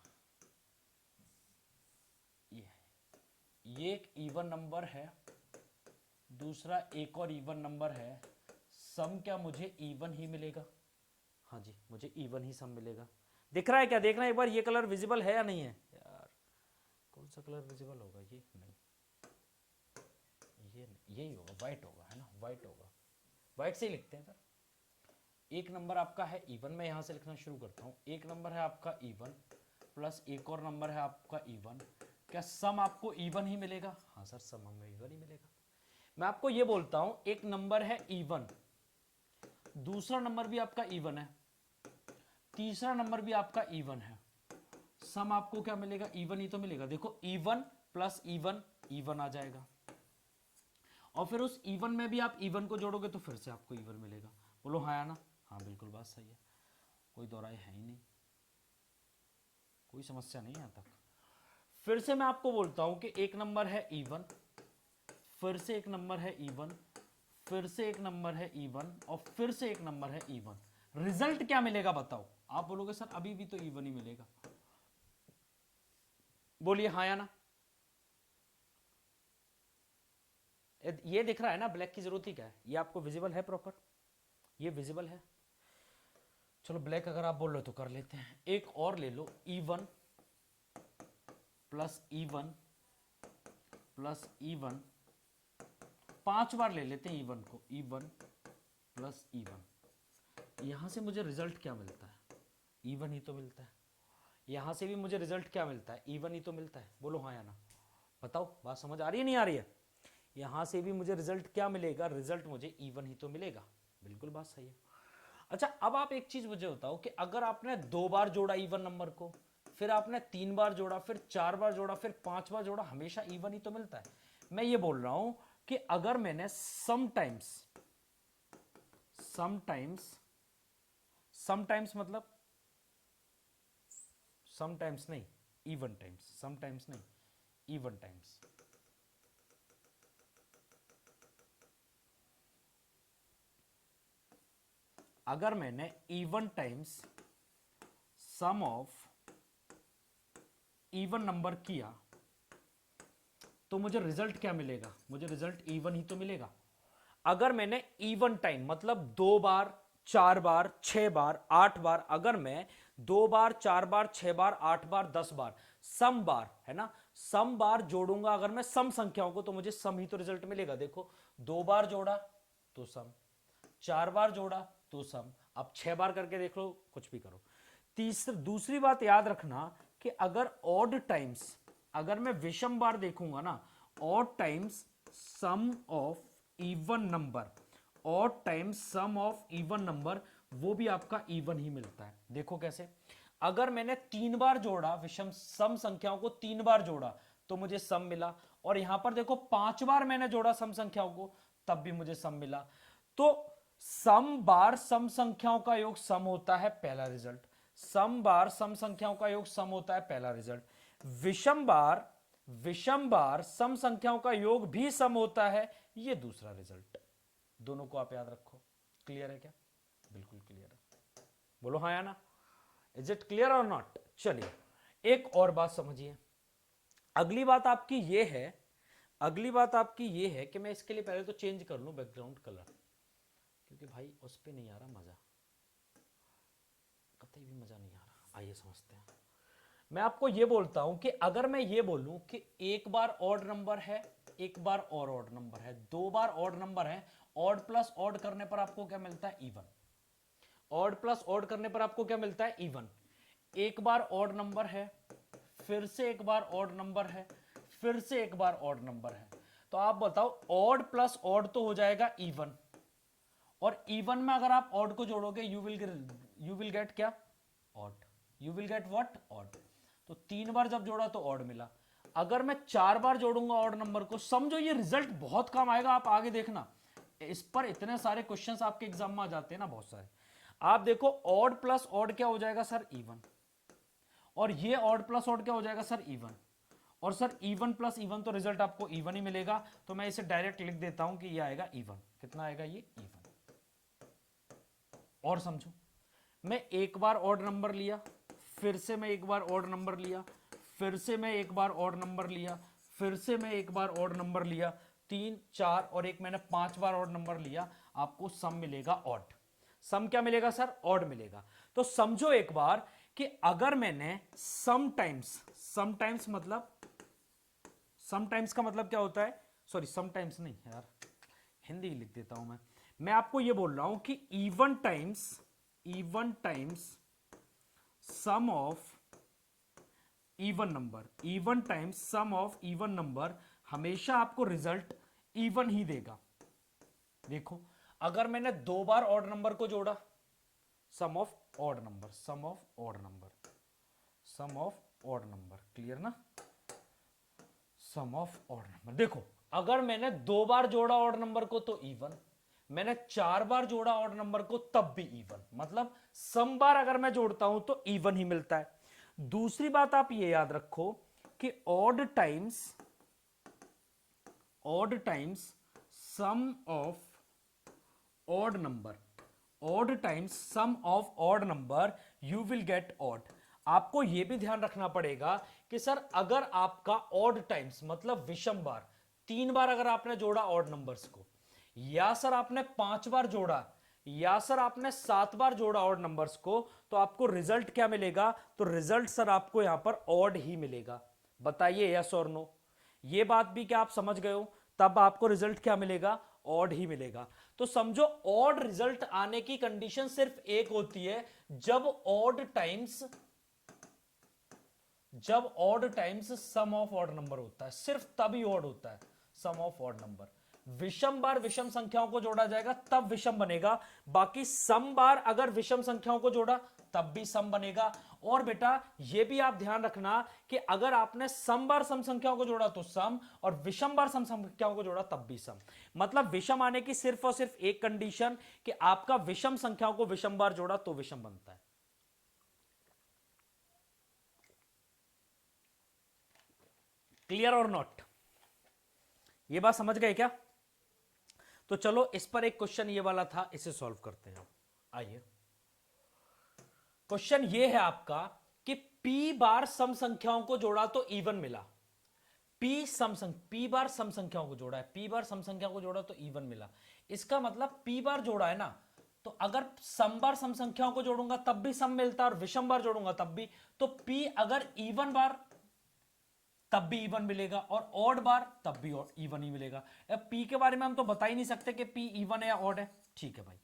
ये एक इवन नंबर है, दूसरा एक और इवन नंबर है। सम क्या मुझे इवन ही मिलेगा? हाँ जी, मुझे इवन ही सम मिलेगा। दिख रहा है क्या? देखना एक बार, ये कलर विजिबल है या नहीं है यार? कौन सा कलर विजिबल होगा? ये नहीं, ये नहीं, यही होगा, वाइट होगा, है ना, वाइट होगा। वाइट से ही लिखते हैं फिर। एक नंबर आपका है इवन, मैं यहां से लिखना शुरू करता हूं। एक नंबर है आपका इवन प्लस एक और नंबर है आपका इवन। क्या सम आपको इवन ही मिलेगा? हाँ सर, सम हमें इवन ही मिलेगा। मैं आपको ये बोलता हूं, एक नंबर है इवन, दूसरा नंबर भी आपका इवन है, तीसरा नंबर भी आपका इवन है। सम आपको क्या मिलेगा? इवन ही तो मिलेगा। देखो, इवन प्लस इवन, इवन आ जाएगा। और फिर उस इवन में भी आप इवन को जोड़ोगे तो फिर से आपको इवन मिलेगा। बोलो हाँ या ना? हाँ बिल्कुल, बात सही है, कोई दो राय है ही नहीं, कोई समस्या नहीं है यहाँ तक। फिर से मैं आपको बोलता हूं कि एक नंबर है इवन, फिर से एक नंबर है इवन, फिर से एक नंबर है इवन, और फिर से एक नंबर है इवन। रिजल्ट क्या मिलेगा बताओ? आप बोलोगे सर अभी भी तो इवन ही मिलेगा। बोलिए हाँ या ना। ये दिख रहा है ना, ब्लैक की जरूरत ही क्या है? ये आपको विजिबल है प्रॉपर? ये विजिबल है। चलो ब्लैक अगर आप बोल रहे हो तो कर लेते हैं। एक और ले लो, even plus even plus even, 5 बार ले लेते हैं इवन को। इवन प्लस इवन, यहां से मुझे रिजल्ट क्या मिलता है? इवन ही तो मिलता है। यहां से भी मुझे रिजल्ट क्या मिलता है? इवन ही तो मिलता है। बोलो हाँ या ना, बताओ, बात समझ आ रही है नहीं आ रही है? यहां से भी मुझे रिजल्ट क्या मिलेगा? रिजल्ट मुझे इवन ही तो मिलेगा। बिल्कुल बात सही है। अच्छा, अब आप एक चीज मुझे बताओ कि अगर आपने 2 बार जोड़ा इवन नंबर को, फिर आपने 3 बार जोड़ा, फिर 4 बार जोड़ा, फिर 5 बार जोड़ा, हमेशा इवन ही तो मिलता है। मैं ये बोल रहा हूं कि अगर मैंने समटाइम्स, समटाइम्स, समटाइम्स मतलब समटाइम्स नहीं, इवन टाइम्स, समटाइम्स नहीं, इवन टाइम्स। अगर मैंने even times sum of even number किया तो मुझे रिजल्ट क्या मिलेगा? मुझे रिजल्ट इवन ही तो मिलेगा। अगर मैंने इवन टाइम मतलब 2 बार, 4 बार, 6 बार, 8 बार, अगर मैं 2 बार, 4 बार, 6 बार, 8 बार, 10 बार सम बार, है ना, सम बार जोड़ूंगा अगर मैं सम संख्याओं को, तो मुझे सम ही तो रिजल्ट मिलेगा। देखो, 2 बार जोड़ा तो सम, 4 बार जोड़ा तो सम, अब 6 बार करके देख लो, कुछ भी करो। दूसरी बात याद रखना कि अगर ऑड टाइम्स, अगर मैं विषम बार देखूंगा ना, odd times sum of even number, odd times sum of even number, वो भी आपका इवन ही मिलता है। देखो कैसे, अगर मैंने 3 बार जोड़ा विषम सम संख्याओं को, 3 बार जोड़ा तो मुझे सम मिला, और यहां पर देखो 5 बार मैंने जोड़ा सम संख्याओं को, तब भी मुझे सम मिला। तो सम बार सम संख्याओं का योग सम होता है, पहला रिजल्ट। सम बार सम संख्याओं का योग सम होता है, पहला रिजल्ट। विषम बार सम संख्याओं का योग भी सम होता है, ये दूसरा रिजल्ट। दोनों को आप याद रखो। क्लियर है क्या? बिल्कुल क्लियर है। बोलो हाँ या ना। इज इट क्लियर और नॉट? चलिए एक और बात समझिए। अगली बात आपकी ये है, अगली बात आपकी ये है कि मैं इसके लिए पहले तो चेंज कर लूं बैकग्राउंड कलर, क्योंकि भाई उस पर नहीं आ रहा मजा, कतई भी मजा नहीं आ रहा। आइए समझते हैं। मैं आपको ये बोलता हूं कि अगर मैं ये बोलूं कि एक बार ऑड नंबर है, एक बार और ऑड नंबर है, 2 बार ऑड नंबर है, ऑड प्लस ऑड करने पर आपको क्या मिलता है? इवन। ऑड प्लस ऑड करने पर आपको क्या मिलता है? इवन। एक बार ऑड नंबर है, फिर से एक बार ऑड नंबर है, फिर से एक बार ऑड नंबर है, तो आप बताओ ऑड प्लस ऑड तो हो जाएगा इवन, और इवन में अगर आप ऑड को जोड़ोगे यू विल गेट क्या? Odd. You will get what? Odd. तो 3 बार जब जोड़ा तो ऑड मिला। अगर मैं 4 बार जोड़ूंगा ऑड नंबर को, समझो ये रिजल्ट बहुत काम आएगा, आप आगे देखना। इस पर इतने सारे क्वेश्चंस आपके एग्जाम में आ जाते हैं ना, बहुत सारे। आप देखो ऑड प्लस ऑड क्या हो जाएगा सर? इवन। और ये ऑड प्लस ऑड क्या हो जाएगा सर? इवन। और सर इवन प्लस इवन तो रिजल्ट आपको इवन ही मिलेगा, तो मैं इसे डायरेक्ट लिख देता हूं कि ये आएगा इवन। कितना आएगा ये? इवन। और समझो, मैं एक बार ऑड नंबर लिया, फिर से मैं एक बार ऑड नंबर लिया, फिर से मैं एक बार ऑड नंबर लिया, फिर से मैं एक बार ऑड नंबर लिया, 3, 4 और एक मैंने 5 बार ऑड नंबर लिया, आपको सम मिलेगा ऑड। सम क्या मिलेगा सर? ऑड मिलेगा। तो समझो एक बार कि अगर मैंने समटाइम्स, समटाइम्स मतलब, समटाइम्स का मतलब क्या होता है? सॉरी समटाइम्स नहीं यार, हिंदी लिख देता हूं मैं आपको ये बोल रहा हूं कि even times, even times sum of even number, even times sum of even number हमेशा आपको रिजल्ट इवन ही देगा। देखो, अगर मैंने 2 बार ऑड नंबर को जोड़ा, sum of odd number, sum of odd number, sum of odd number, clear ना? Sum of odd number. देखो, अगर मैंने 2 बार जोड़ा ऑड नंबर को तो इवन, मैंने 4 बार जोड़ा ऑड नंबर को तब भी इवन, मतलब सम बार अगर मैं जोड़ता हूं तो इवन ही मिलता है। दूसरी बात आप ये याद रखो कि odd times, odd times sum of odd number, odd times sum of odd number you will get odd. आपको यह भी ध्यान रखना पड़ेगा कि सर अगर आपका ऑड टाइम्स मतलब विषम बार, 3 बार अगर आपने जोड़ा ऑड नंबर्स को, या सर आपने 5 बार जोड़ा, या सर आपने 7 बार जोड़ा ऑड नंबर्स को, तो आपको रिजल्ट क्या मिलेगा? तो रिजल्ट सर आपको यहां पर ऑड ही मिलेगा। बताइए यस और नो। ये बात भी क्या आप समझ गए हो? तब आपको रिजल्ट क्या मिलेगा? ऑड ही मिलेगा। तो समझो ऑड रिजल्ट आने की कंडीशन सिर्फ एक होती है, जब ऑड टाइम्स, जब odd times sum of odd number होता है, सिर्फ तभी ऑड होता है सम ऑफ ऑड नंबर। विषम बार विषम संख्याओं को जोड़ा जाएगा तब विषम बनेगा, बाकी सम बार अगर विषम संख्याओं को जोड़ा तब भी सम बनेगा। और बेटा यह भी आप ध्यान रखना कि अगर आपने सम बार सम संख्याओं को जोड़ा तो सम, और विषम बार सम संख्याओं को जोड़ा तब भी सम। मतलब विषम आने की सिर्फ और सिर्फ एक कंडीशन कि आपका विषम संख्याओं को विषम बार जोड़ा तो विषम बनता है। क्लियर और नॉट? ये बात समझ गए क्या? तो चलो इस पर एक क्वेश्चन ये वाला था, इसे सॉल्व करते हैं। आइए, क्वेश्चन ये है आपका कि p बार सम संख्याओं को जोड़ा तो इवन मिला। p बार सम संख्याओं को जोड़ा है, p बार सम संख्याओं को जोड़ा तो इवन मिला। इसका मतलब p बार जोड़ा है ना, तो अगर सम बार सम संख्याओं को जोड़ूंगा तब भी सम मिलता है और विषम बार जोड़ूंगा तब भी। तो p अगर इवन बार तब भी इवन मिलेगा और ऑड बार तब भी इवन ही मिलेगा। अब p के बारे में हम तो बता ही नहीं सकते कि p इवन है या ऑड है। ठीक है भाई,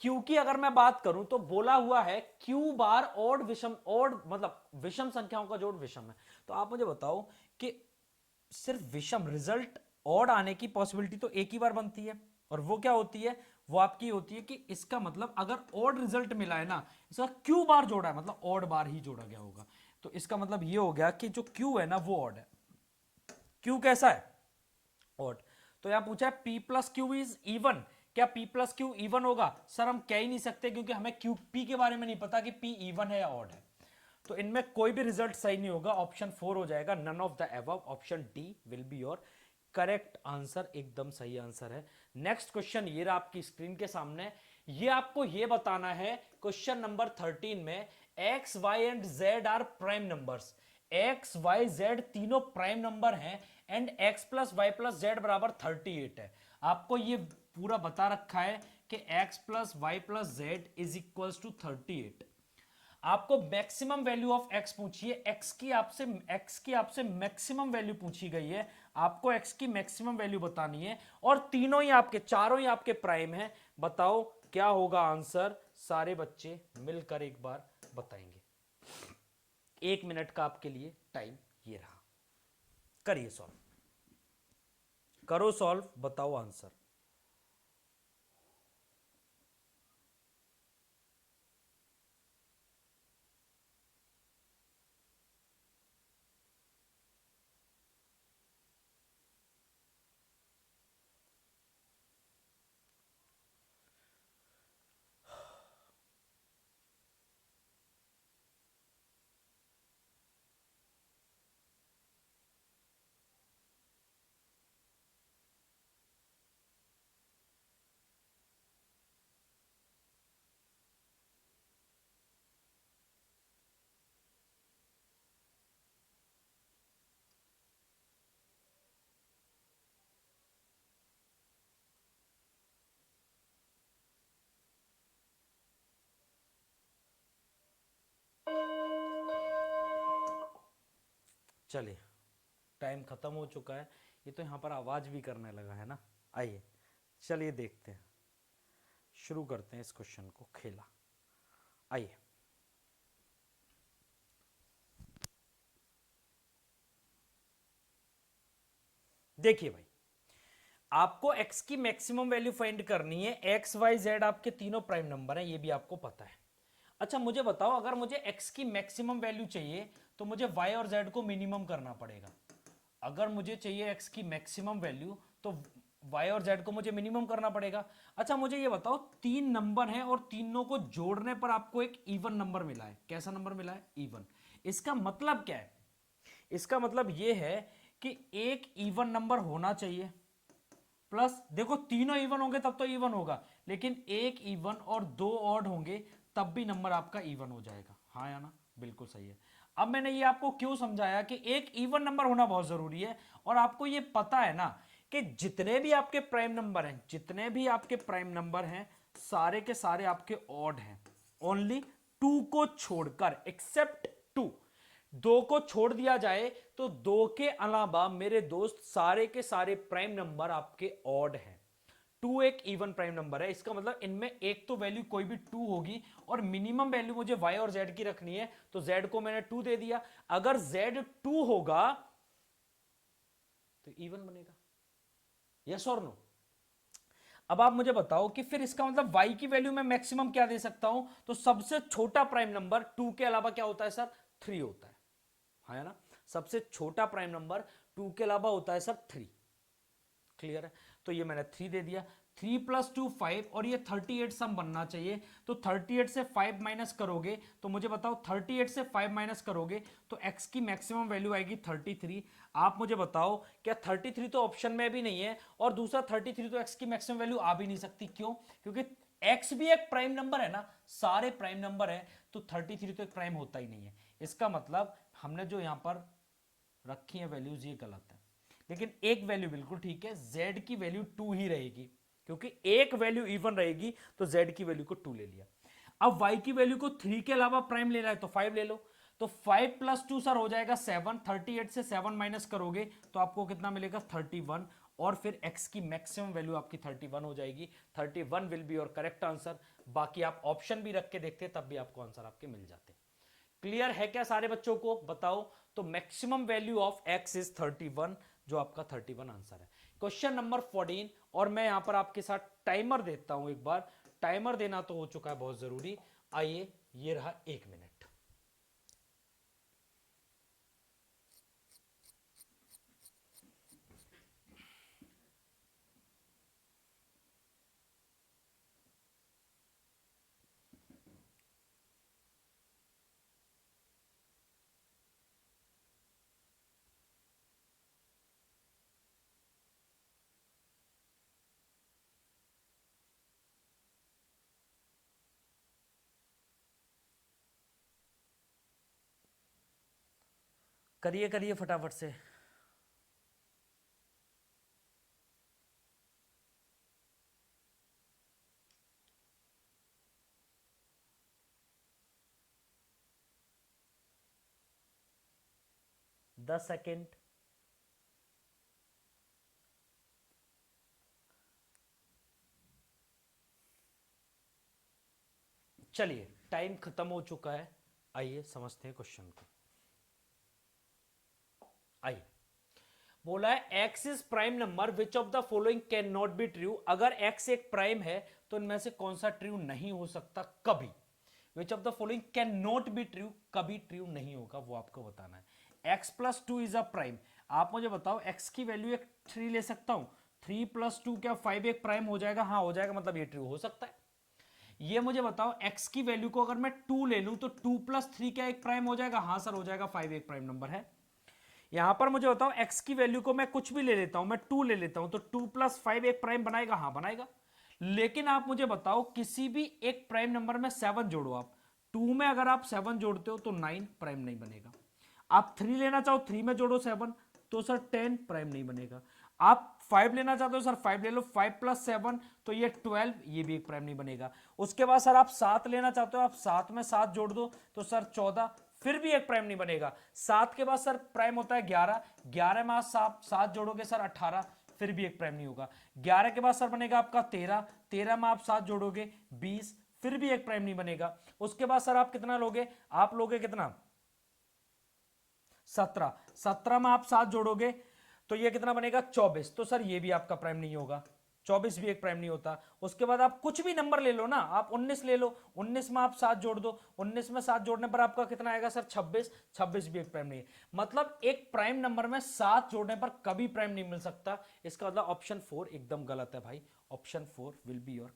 क्योंकि अगर मैं बात करूं तो बोला हुआ है q बार ऑड विषम, ऑड मतलब विषम संख्याओं का जोड़ विषम है। तो आप मुझे बताओ कि सिर्फ विषम रिजल्ट ऑड आने की पॉसिबिलिटी तो एक ही बार बनती है, और वो क्या होती है? वो आपकी होती है कि इसका मतलब अगर ऑड रिजल्ट मिला है ना, इसका q बार जोड़ा है मतलब ऑड बार ही जोड़ा गया होगा। तो इसका मतलब ये हो गया कि जो q है ना वो ऑड है। q कैसा है? ऑड। तो यहां पूछा है p plus Q is even, क्या p प्लस क्यू इवन होगा? सर हम कह ही नहीं सकते क्योंकि हमें q p के बारे में नहीं पता कि p इवन है या ऑड है। तो इनमें कोई भी रिजल्ट सही नहीं होगा, ऑप्शन 4 हो जाएगा, none of the above. Option D will be your correct answer, एकदम सही आंसर है। नेक्स्ट क्वेश्चन ये रहा आपकी स्क्रीन के सामने। ये आपको ये बताना है क्वेश्चन नंबर 13 में x y and z are prime numbers. X y z तीनों प्राइम नंबर हैं and x plus y plus z बराबर 38 है। आपको ये पूरा बता रखा है कि x plus y plus z is equal to 38। आपको मैक्सिमम वैल्यू ऑफ एक्स पूछिए, एक्स की आपसे मैक्सिमम वैल्यू पूछी गई है, आपको एक्स की मैक्सिमम वैल्यू बतानी है, और तीनों ही आपके, चारों ही आपके प्राइम है। बताओ क्या होगा आंसर? सारे बच्चे मिलकर एक बार बताएंगे। 1 मिनट का आपके लिए टाइम ये रहा, करिए सॉल्व, करो सॉल्व, बताओ आंसर। चलिए, टाइम खत्म हो चुका है। ये तो यहां पर आवाज भी करने लगा है ना। आइए चलिए देखते हैं, शुरू करते हैं इस क्वेश्चन को, खेला। आइए, देखिए भाई, आपको x की मैक्सिमम वैल्यू फाइंड करनी है। x y z आपके तीनों प्राइम नंबर हैं, ये भी आपको पता है। अच्छा मुझे बताओ, अगर मुझे x की मैक्सिमम वैल्यू चाहिए तो मुझे y और z को मिनिमम करना पड़ेगा। अगर मुझे चाहिए x की मैक्सिमम वैल्यू तो y और z को मुझे मिनिमम करना पड़ेगा। अच्छा मुझे ये बताओ, 3 नंबर हैं और तीनों को जोड़ने पर आपको एक इवन नंबर मिला है। कैसा नंबर मिला है? इवन। इसका मतलब क्या है? इसका मतलब ये है कि एक इवन नंबर होना चाहिए, प्लस देखो तीनों इवन होंगे तब तो इवन होगा, लेकिन एक इवन और 2 ऑड होंगे तब भी नंबर आपका इवन हो जाएगा। हाँ या ना? बिल्कुल सही है। अब मैंने ये आपको क्यों समझाया कि एक इवन नंबर होना बहुत जरूरी है, और आपको ये पता है ना कि जितने भी आपके प्राइम नंबर हैं, जितने भी आपके प्राइम नंबर हैं, सारे के सारे आपके ऑड हैं, ओनली 2 को छोड़कर, एक्सेप्ट 2। 2 को छोड़ दिया जाए तो 2 के अलावा मेरे दोस्त सारे के सारे प्राइम नंबर आपके ऑड हैं। 2 एक इवन प्राइम नंबर है, इसका मतलब इनमें एक तो वैल्यू कोई भी 2 होगी, और मिनिमम वैल्यू मुझे y और z की रखनी है, तो z को मैंने 2 दे दिया। अगर z 2 होगा तो इवन बनेगा। यस और नो? अब आप मुझे बताओ कि फिर इसका मतलब y की वैल्यू में मैक्सिमम क्या दे सकता हूं, तो सबसे छोटा प्राइम नंबर 2 के अलावा क्या होता है सर, 3 होता है ना। सबसे छोटा प्राइम नंबर 2 के अलावा होता है सर 3। क्लियर है, तो ये मैंने 3 दे दिया। 3 + 2 5 और ये 38 सम बनना चाहिए। तो 38 से 5 माइनस करोगे तो मुझे बताओ 38 से 5 माइनस करोगे तो x की मैक्सिमम वैल्यू आएगी 33। आप मुझे बताओ क्या 33 तो ऑप्शन में भी नहीं है, और दूसरा 33 तो x की मैक्सिमम वैल्यू आ भी नहीं सकती। क्यों? क्योंकि x भी एक प्राइम नंबर है ना, सारे प्राइम नंबर है, तो 33 तो एक प्राइम होता ही नहीं है। इसका मतलब हमने जो यहां पर रखी है वैल्यूज ये गलत है। लेकिन एक वैल्यू बिल्कुल ठीक है, z की वैल्यू 2 ही रहेगी, क्योंकि एक वैल्यू इवन रहेगी तो z की वैल्यू को 2 ले लिया। अब y की वैल्यू को 3 के अलावा प्राइम लेना है तो 5 ले लो। तो 5 + 2 सर हो जाएगा 7। 38 से 7 माइनस करोगे तो आपको कितना मिलेगा 31, और फिर x की मैक्सिमम वैल्यू आपकी 31 हो जाएगी। 31 will be your correct answer. बाकी आप ऑप्शन भी रख के देखते तब भी आपको आंसर आपके मिल जाते। क्लियर है क्या सारे बच्चों को? बताओ। तो maximum value of x is 31, जो आपका 31 आंसर है। क्वेश्चन नंबर 14, और मैं यहां पर आपके साथ टाइमर देता हूं एक बार। टाइमर देना तो हो चुका है बहुत जरूरी। आइए, ये रहा 1 मिनट। करिए करिए फटाफट से। दस सेकेंड। चलिए, टाइम खत्म हो चुका है। आइए समझते हैं क्वेश्चन को। आइए, बोला है x is prime number which of the following can not be true. अगर x एक प्राइम है तो इनमें से कौन सा ट्रू नहीं हो सकता कभी। विच of the following can not be true, कभी ट्रू नहीं होगा, वो आपको बताना है। x + 2 is a prime. आप मुझे बताओ x की वैल्यू एक 3 ले सकता हूं। 3 + 2 क्या 5 एक प्राइम हो जाएगा? हाँ हो जाएगा, मतलब ये ट्रू हो सकता है। ये मुझे बताओ x की वैल्यू को अगर मैं 2 ले लूं तो 2 + 3 क्या एक प्राइम हो जाएगा? हाँ सर हो जाएगा, 5 एक प्राइम नंबर है। यहां पर मुझे बताओ x की वैल्यू को मैं कुछ भी ले लेता हूं, मैं 2 ले लेता हूं, तो 2 + 5 एक प्राइम बनाएगा? हाँ बनाएगा। लेकिन आप मुझे बताओ किसी भी एक प्राइम नंबर में 7 जोड़ो। आप 2 में अगर आप 7 जोड़ते हो तो 9 प्राइम नहीं बनेगा। आप 3 लेना चाहो, 3 में जोड़ो 7 तो सर 10 प्राइम नहीं बनेगा। आप 5 लेना चाहते हो सर, 5 ले लो, 5 + 7 तो ये 12, ये भी एक प्राइम नहीं बनेगा। उसके बाद सर आप 7 लेना चाहते हो, आप 7 में 7 जोड़ दो तो सर 14, फिर भी एक प्राइम नहीं बनेगा। 7 के बाद सर प्राइम होता है 11, 11 में आप 7 जोड़ोगे सर 18, फिर भी एक प्राइम नहीं होगा। 11 के बाद सर बनेगा आपका 13, 13 में आप 7 जोड़ोगे 20, फिर भी एक प्राइम नहीं बनेगा। उसके बाद सर आप कितना लोगे? आप लोगे कितना? 17, 17 में आप 7 जोड़ोगे तो ये कितना बनेगा? 24, तो सर ये भी आपका प्राइम नहीं होगा। 24 भी एक प्राइम नहीं होता। उसके बाद आप कुछ भी नंबर ले लो ना, आप 19 ले लो, 19 में आप 7 जोड़ दो, 19 में 7 जोड़ने पर आपका कितना आएगा सर? 26, 26 भी एक प्राइम नहीं है। मतलब एक प्राइम नंबर में 7 जोड़ने पर कभी प्राइम नहीं मिल सकता। इसका मतलब ऑप्शन 4 एकदम गलत है भाई। Option 4 will be your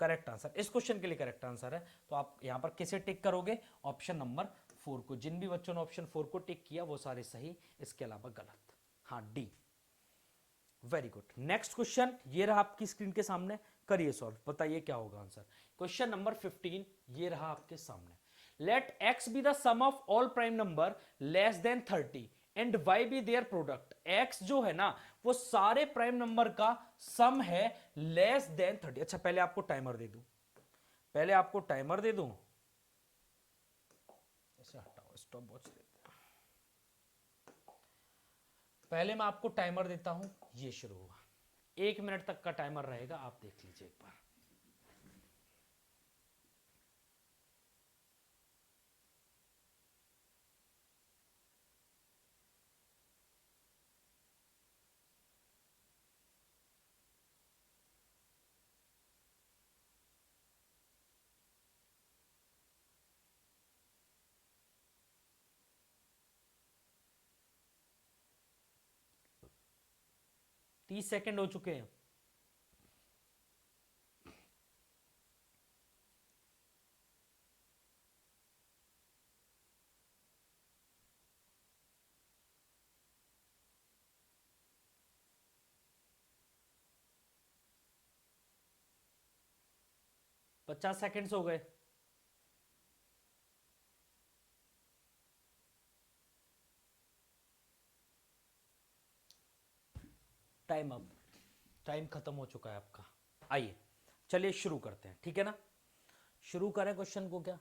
correct answer. इस क्वेश्चन के लिए करेक्ट आंसर है। तो आप यहां पर किसे टिक करोगे? ऑप्शन नंबर 4 को। जिन भी बच्चों ने ऑप्शन 4 को टिक किया वो सारे सही, इसके अलावा गलत। हाँ D. Very good. Next question ये रहा आपकी स्क्रीन के सामने, करिए सॉल्व, बताइए क्या होगा आंसर। क्वेश्चन नंबर 15 ये रहा आपके सामने। Let x be the sum of all prime number less than 30 and y be their product. x जो है ना वो सारे प्राइम नंबर का सम है लेस देन 30। अच्छा पहले आपको टाइमर दे दूं, पहले आपको टाइमर दे दूं, ऐसे हटाओ, स्टॉप वॉच देते हैं। पहले मैं आपको टाइमर देता हूं, ये शुरू हुआ। 1 मिनट तक का टाइमर रहेगा, आप देख लीजिए एक बार। 30 सेकंड हो चुके हैं। पचास सेकंड्स हो गए। टाइम अप, टाइम खत्म हो चुका है आपका। आइए चलिए शुरू करते हैं, ठीक है ना। शुरू करें क्वेश्चन को क्या?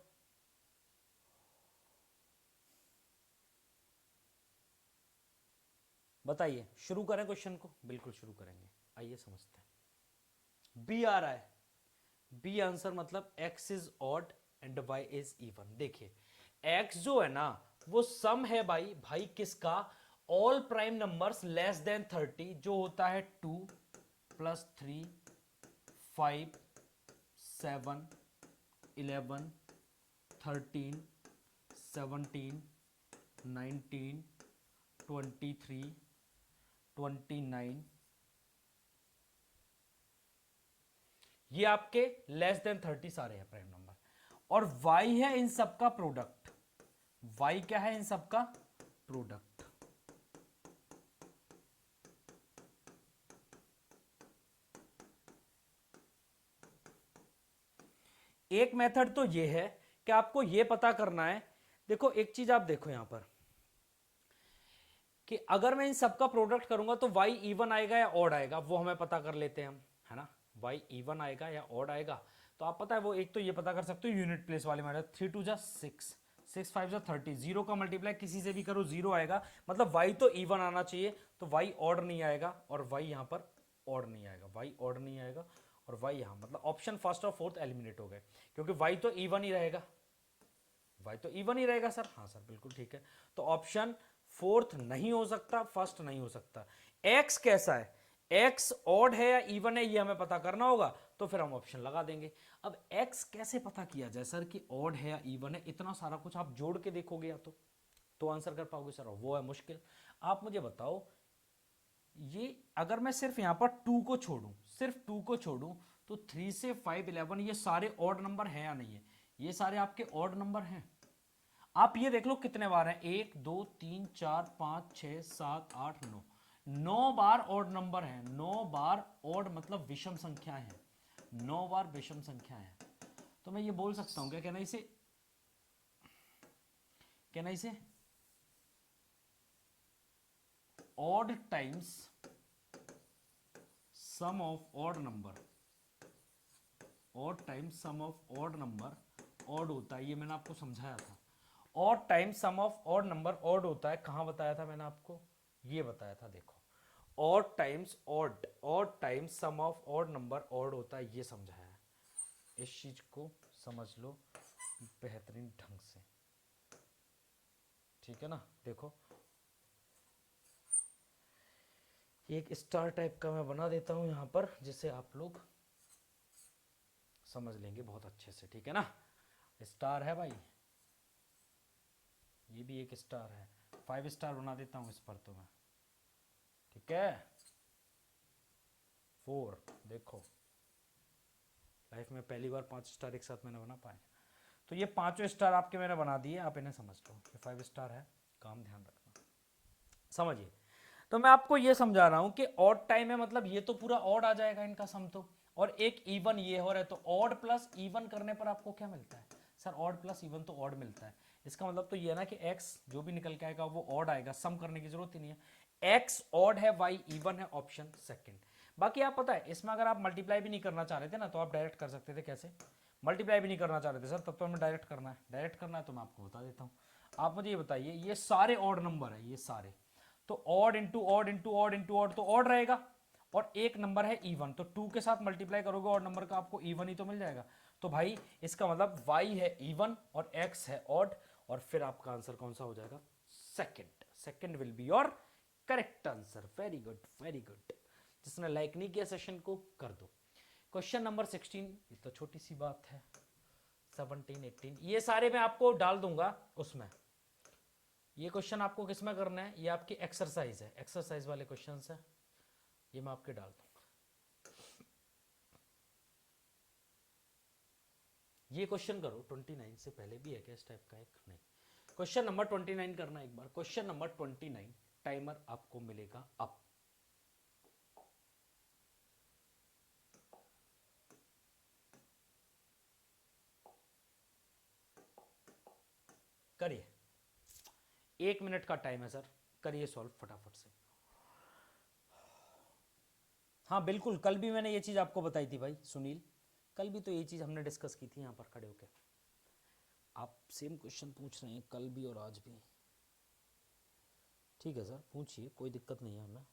बताइए, शुरू करें क्वेश्चन को? बिल्कुल शुरू करेंगे, आइए समझते हैं। बी आ रहा है, बी आंसर मतलब x is odd and y is even. देखिए x जो है ना वो सम है भाई, भाई किसका? All prime numbers less than 30, जो होता है 2 प्लस 3 5 7 11 13 17 19 23 29, ये आपके लेस देन 30 सारे हैं प्राइम नंबर, और y है इन सबका प्रोडक्ट। y क्या है? इन सबका प्रोडक्ट। एक मेथड तो ये है कि आपको ये पता करना है, देखो एक चीज आप देखो यहां पर कि अगर मैं इन सबका प्रोडक्ट करूंगा तो y इवन आएगा या ऑड आएगा, वो हमें पता कर लेते हैं हम, है ना। y इवन आएगा या ऑड आएगा, तो आप पता है वो एक तो ये पता कर सकते हो यूनिट प्लेस वाले में, 3 2 जा 6, 6 5 जा 30, जीरो का मल्टीप्लाई किसी से भी करो जीरो आएगा, मतलब y तो इवन आना चाहिए, तो y ऑड नहीं आएगा और y यहां पर ऑड नहीं आएगा, y ऑड नहीं आएगा और y यहां, मतलब ऑप्शन फर्स्ट और फोर्थ एलिमिनेट हो गए, क्योंकि y तो इवन ही रहेगा, y तो इवन ही रहेगा सर। हाँ सर बिल्कुल ठीक है, तो ऑप्शन फोर्थ नहीं हो सकता, फर्स्ट नहीं हो सकता। x कैसा है? x ऑड है या इवन है, ये हमें पता करना होगा, तो फिर हम ऑप्शन लगा देंगे। अब x कैसे पता किया जाए सर कि ऑड है या इवन है? इतना सारा कुछ आप जोड़ के देखोगे या तो आंसर कर पाओगे सर, वो है मुश्किल। आप मुझे बताओ, ये अगर मैं सिर्फ यहां पर 2 को छोड़ूं, सिर्फ 2 को छोड़ूं, तो 3 से 5 11 ये सारे ऑड नंबर हैं या नहीं है? ये सारे आपके ऑड नंबर हैं। आप ये देख लो कितने बार हैं, 1 2 3 4 5 6 7 8 9, 9 बार ऑड नंबर है। 9 बार ऑड मतलब विषम संख्या है, 9 बार विषम संख्या है। तो मैं ये बोल सकता हूं क्या, कहना इसे odd times sum of odd number, odd times sum of odd number odd होता है, ये मैंने आपको समझाया था। Odd times sum of odd number odd होता है, कहां बताया था मैंने आपको? ये बताया था, देखो odd times odd, odd times sum of odd number odd होता है, ये समझाया है। इस चीज को समझ लो बेहतरीन ढंग से, ठीक है ना। देखो एक स्टार टाइप का मैं बना देता हूं यहां पर, जिसे आप लोग समझ लेंगे बहुत अच्छे से, ठीक है ना। स्टार है भाई, ये भी एक स्टार है, 5 स्टार बना देता हूं इस पर तो मैं, ठीक है। 4, देखो लाइफ में पहली बार 5 स्टार एक साथ मैंने बना पाया, तो ये 5 स्टार आपके मैंने बना दिए, आप इन्हें समझ लो। ये 5 स्टार है, काम ध्यान रखना, समझिए। तो मैं आपको ये समझा रहा हूं कि ऑड टाइम है, मतलब ये तो पूरा ऑड आ जाएगा इनका सम तो, और एक इवन ये हो रहा है, तो ऑड प्लस इवन करने पर आपको क्या मिलता है सर? ऑड प्लस इवन तो ऑड मिलता है। इसका मतलब तो ये है ना कि x जो भी निकल के आएगा वो ऑड आएगा, सम करने की जरूरत ही नहीं है। x ऑड है, y इवन है, ऑप्शन सेकंड। बाकी आप पता है इसमें अगर आप मल्टीप्लाई भी नहीं करना चाह रहे थे ना, तो आप डायरेक्ट कर सकते थे। कैसे? मल्टीप्लाई भी नहीं करना चाह रहे थे सर, तब तो हमें डायरेक्ट करना है, डायरेक्ट करना है तो मैं आपको बता देता हूँ। आप मुझे ये बताइए, ये सारे ऑड नंबर है, ये सारे, तो odd into odd into odd into odd तो ऑड रहेगा, और एक नंबर है इवन, तो 2 के साथ मल्टीप्लाई करोगे ऑड नंबर का, आपको इवन ही तो मिल जाएगा। तो भाई इसका मतलब y है इवन और x है ऑड, और फिर आपका आंसर कौन सा हो जाएगा? Second, second will be your correct answer. Very good, very good. जिसने लाइक नहीं किया सेशन को कर दो। क्वेश्चन नंबर 16, ये तो छोटी सी बात है। 17 18 ये सारे मैं आपको डाल दूंगा उसमें। ये क्वेश्चन आपको किसमें करना है? ये आपकी एक्सरसाइज है, एक्सरसाइज वाले क्वेश्चन है। ये मैं आपके डाल दूंगा। ये क्वेश्चन करो 29 से पहले भी है क्या इस टाइप का? एक नहीं, क्वेश्चन नंबर 29 करना एक बार। क्वेश्चन नंबर 29, टाइमर आपको मिलेगा अब। करिए, 1 मिनट का टाइम है सर, करिए सॉल्व फटाफट से। हाँ बिल्कुल, कल भी मैंने ये चीज आपको बताई थी भाई सुनील, कल भी तो ये चीज हमने डिस्कस की थी यहाँ पर खड़े होकर। आप सेम क्वेश्चन पूछ रहे हैं कल भी और आज भी। ठीक है सर, पूछिए, कोई दिक्कत नहीं है हमें।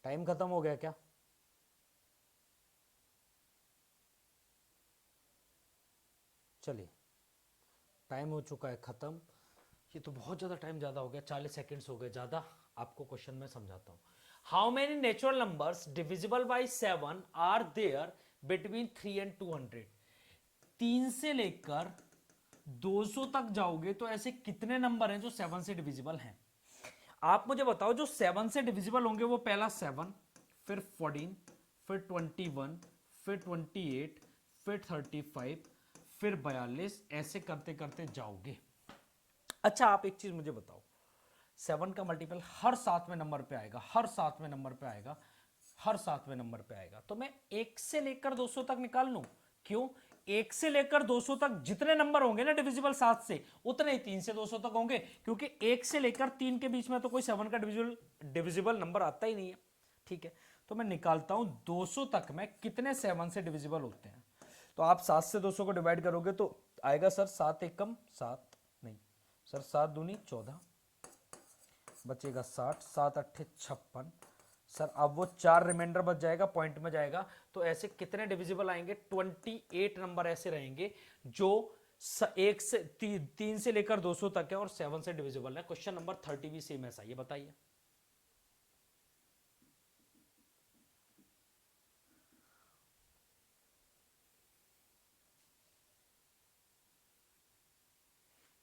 टाइम खत्म हो गया क्या? चलिए, टाइम हो चुका है खत्म। ये तो बहुत ज़्यादा टाइम ज़्यादा हो गया, 40 सेकेंड्स हो गए ज़्यादा। आपको क्वेश्चन में समझाता हूँ। How many natural numbers divisible by 7 are there between 3 and 200? 3 से लेकर 200 तक जाओगे तो ऐसे कितने नंबर हैं जो 7 से डिविजिबल हैं? आप मुझे बताओ, जो 7 से डिविजिबल होंगे वो पहला 7, फिर 14, फिर 21, फिर 28, फिर 35, फिर 42, ऐसे करते करते जाओगे। अच्छा आप एक चीज मुझे बताओ, 7 का मल्टीपल हर 7वें नंबर पे आएगा, हर 7वें नंबर पे आएगा, हर 7वें नंबर पे आएगा, तो मैं 1 से लेकर 200 तक निकाल लूं। क्यों? 1 से लेकर 200 तक जितने नंबर होंगे ना डिविजिबल 7 से, उतने ही 3 से 200 तक होंगे, क्योंकि 1 से लेकर 3 के बीच में तो कोई 7 का डिविजिबल नंबर आता ही नहीं है। ठीक है, तो मैं निकालता हूं 200 तक में कितने 7 से डिविजिबल होते हैं। तो आप 7 से 200 को डिवाइड करोगे तो आएगा सर 7 एकम 7, नहीं सर 7 दूनी 14, बचेगा 60, 7 अट्ठे 56। सर अब वो 4 रिमाइंडर बच जाएगा, पॉइंट में जाएगा, तो ऐसे कितने डिविजिबल आएंगे? 28 नंबर ऐसे रहेंगे जो 1 से 3 से लेकर 200 तक है और 7 से डिविजिबल है। क्वेश्चन नंबर 30 भी सेम ऐसा, ये बताइए।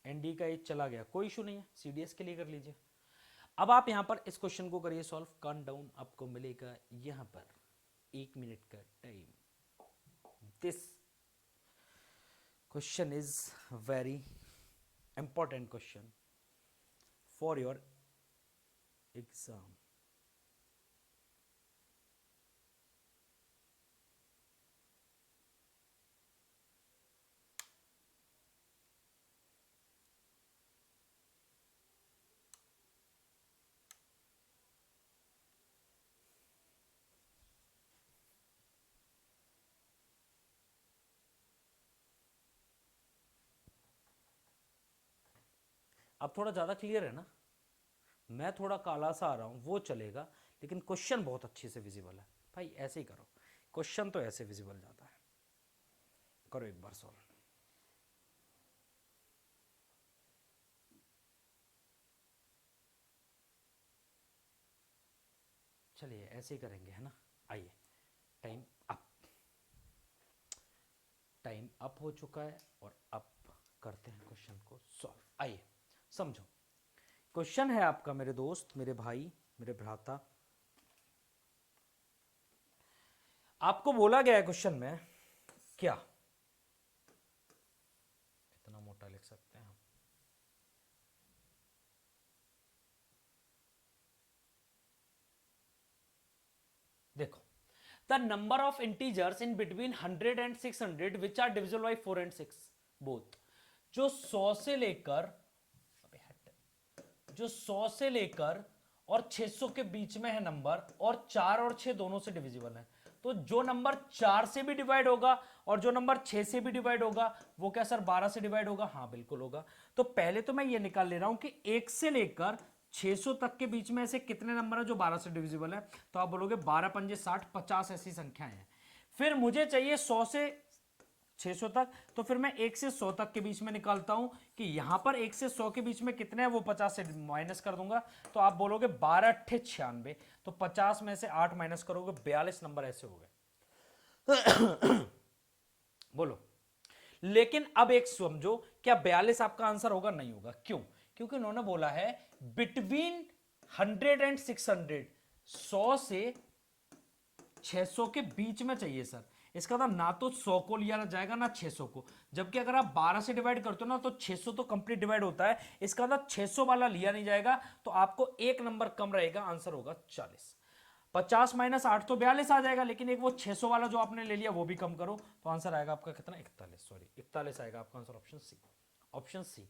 एनडी का एज चला गया, कोई इशू नहीं है, सीडीएस के लिए कर लीजिए। अब आप यहां पर इस क्वेश्चन को करिए सॉल्व। काउंट डाउन आपको मिलेगा यहां पर 1 मिनट का time. This question is very important question for your exam. अब थोड़ा ज़्यादा क्लियर है ना? मैं थोड़ा काला सा आ रहा हूँ वो चलेगा, लेकिन क्वेश्चन बहुत अच्छे से विजिबल है भाई। ऐसे ही करो, क्वेश्चन तो ऐसे विजिबल जाता है। करो एक बार सॉल्व। चलिए ऐसे ही करेंगे, है ना? आइए, टाइम अप, टाइम अप हो चुका है और अब करते हैं क्वेश्चन को सॉल्व। आइए समझो, क्वेश्चन है आपका मेरे दोस्त, मेरे भाई, मेरे भ्राता। आपको बोला गया है क्वेश्चन में क्या? The number of integers in between 100 and 600 which are divisible by 4 and 6 both. जो 100 से लेकर और 600 के बीच में है नंबर, और 4 और 6 दोनों से डिविजिबल है, तो जो नंबर 4 से भी डिवाइड होगा और जो नंबर 6 से भी डिवाइड होगा वो क्या सर 12 से डिवाइड होगा? हाँ बिल्कुल होगा। तो पहले तो मैं ये निकाल ले रहा हूं कि 1 से लेकर 600 तक के बीच में ऐसे कितने नंबर है जो 12 से डिविजिबल है? तो आप बोलोगे 12 पंजे 60, 50 ऐसी संख्याएं हैं। फिर मुझे चाहिए 100 से 600 तक, तो फिर मैं 1 से 100 तक के बीच में निकालता हूं कि यहां पर 1 से 100 के बीच में कितने हैं, वो 50 से माइनस कर दूंगा, तो आप बोलोगे 12 अट्ठे 96, तो 50 में से 8 माइनस करोगे 42 नंबर ऐसे हो गए। बोलो। लेकिन अब एक समझो, क्या 42 आपका आंसर होगा? नहीं होगा। क्यों? क्योंकि उन्होंने बोला है बिटवीन 100 एंड 600, 100 से 600 के बीच में चाहिए सर। इसका मतलब ना तो 100 को लिया जाएगा ना 600 को, जबकि अगर आप 12 से डिवाइड करते हो ना तो 600 तो कंप्लीट डिवाइड होता है, इसका मतलब 600 वाला लिया नहीं जाएगा, तो आपको एक नंबर कम रहेगा, आंसर होगा 40। 50 माइनस 8 तो 42 आ जाएगा, लेकिन एक वो 600 वाला जो आपने ले लिया वो भी कम करो, तो आंसर आएगा आपका कितना? 41। सॉरी 41 आएगा आपका answer, option C. Option C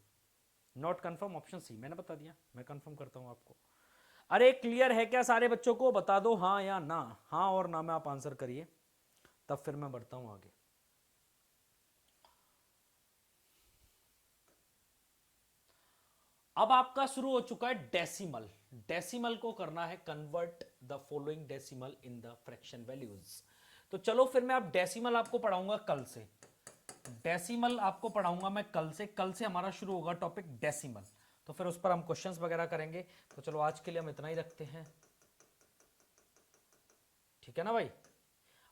not confirm, option C मैंने बता दिया, मैं कंफर्म करता हूं आपको। अरे क्लियर है क्या सारे बच्चों को? बता दो हाँ या ना, हाँ और ना में आप आंसर करिए, तब फिर मैं बढ़ता हूं आगे। अब आपका शुरू हो चुका है डेसिमल। डेसिमल को करना है convert the following decimal in the fraction values. तो चलो फिर मैं अब डेसिमल आपको पढ़ाऊंगा कल से। डेसिमल आपको पढ़ाऊंगा मैं कल से। कल से हमारा शुरू होगा टॉपिक डेसिमल, तो फिर उस पर हम क्वेश्चंस वगैरह करेंगे। तो चलो आज के लिए हम इतना ही रखते हैं, ठीक है ना भाई।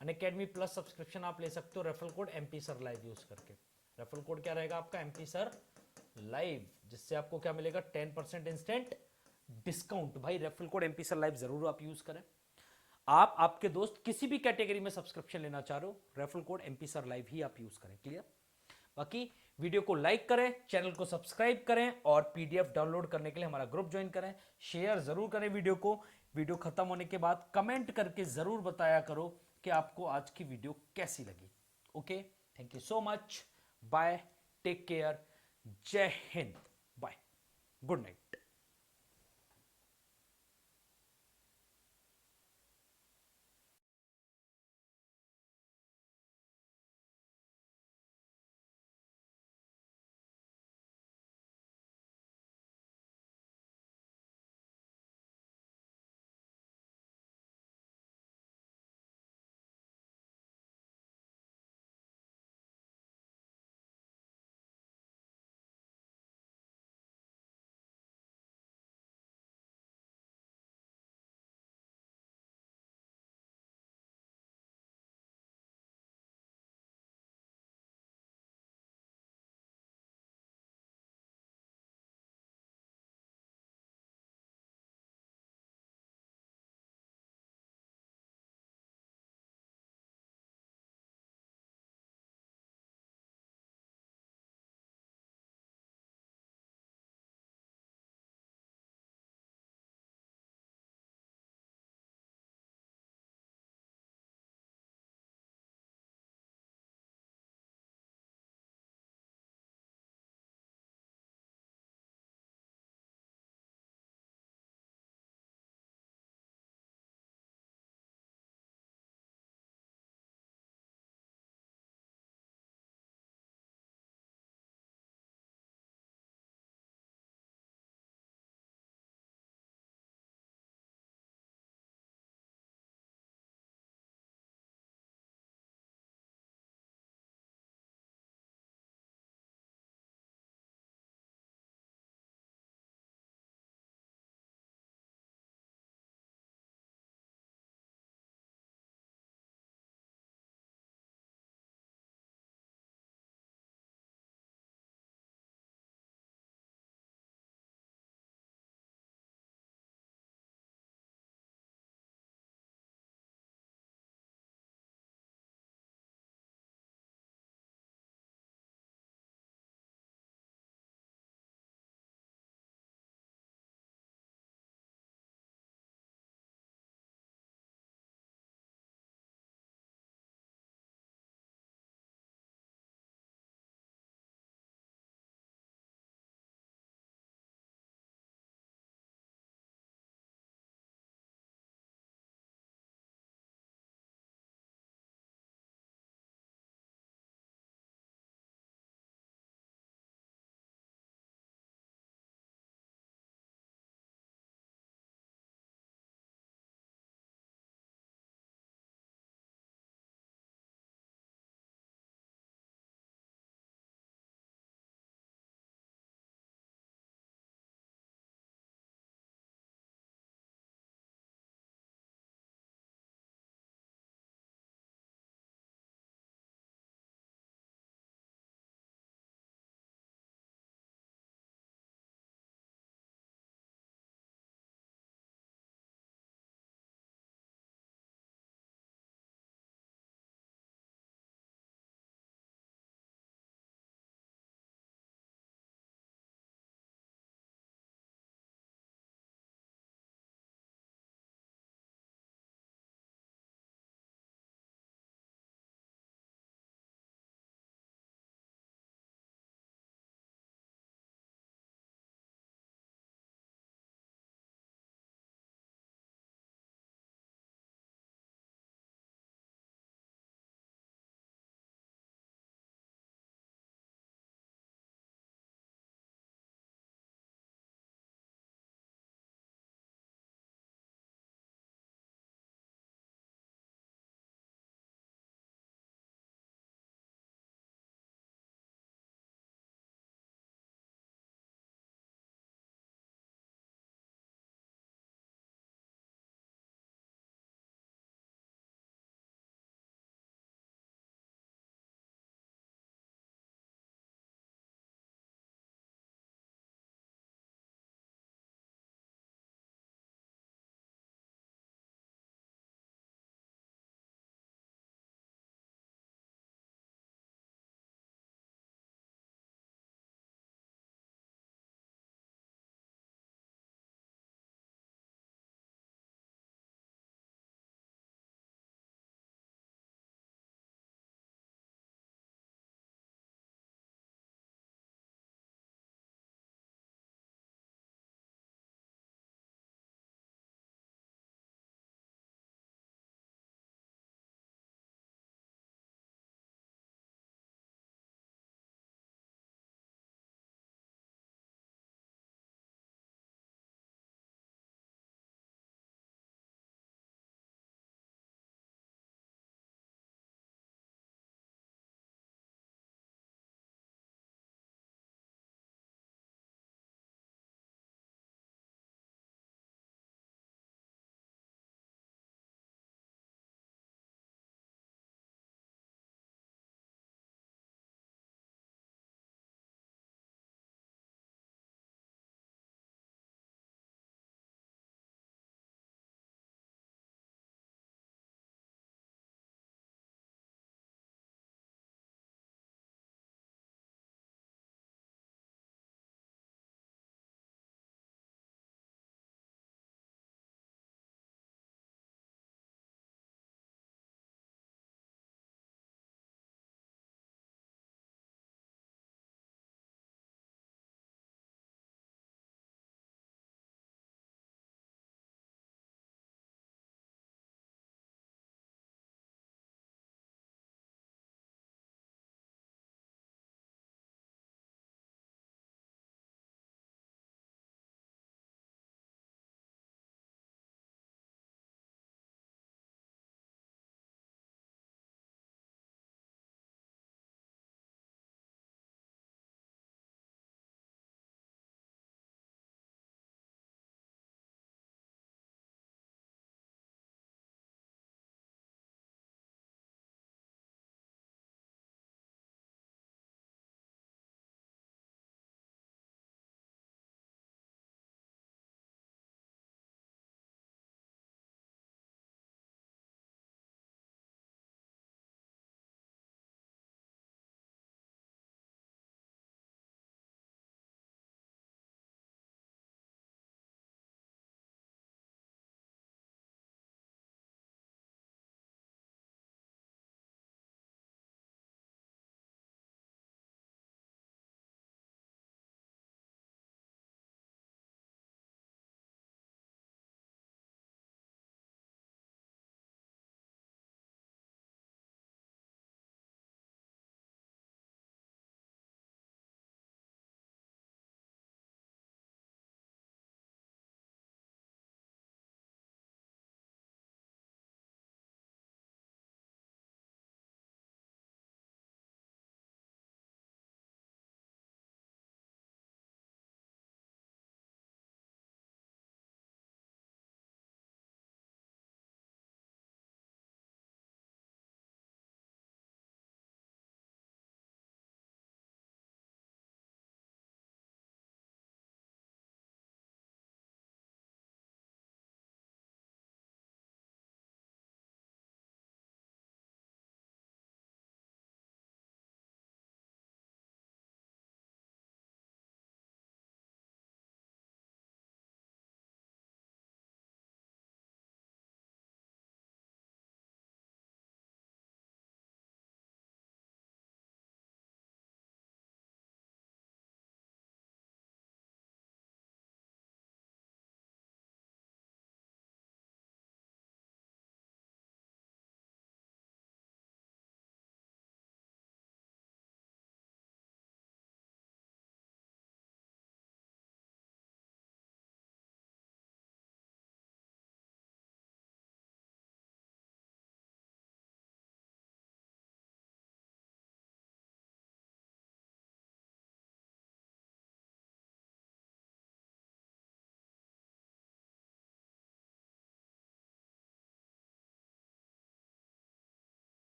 अनअकैडमी प्लस सब्सक्रिप्शन आप ले सकते हो referral code MP sir live use करके। रेफरल कोड क्या रहेगा आपका? MP सर लाइव, जिससे आपको क्या मिलेगा? 10% इंस्टेंट डिस्काउंट। भाई referral code MP sir live जरूर आप यूज करें। आप आपके दोस्त किसी भी कैटेगरी में सब्सक्रिप्शन लेना चाह रहे हो, referral code MP sir live ही आप यूज करें। क्लियर? बाकी वीडियो को लाइक करें, चैनल को सब्सक्राइब करें, और PDF डाउनलोड करने के लिए हमारा ग्रुप ज्वाइन करें। शेयर जरूर करें वीडियो को। वीडियो खत्म होने के बाद कमेंट करके जरूर बताया करो कि आपको आज की वीडियो कैसी लगी। Okay, thank you so much, bye, take care, जय हिंद, बाय, गुड नाइट।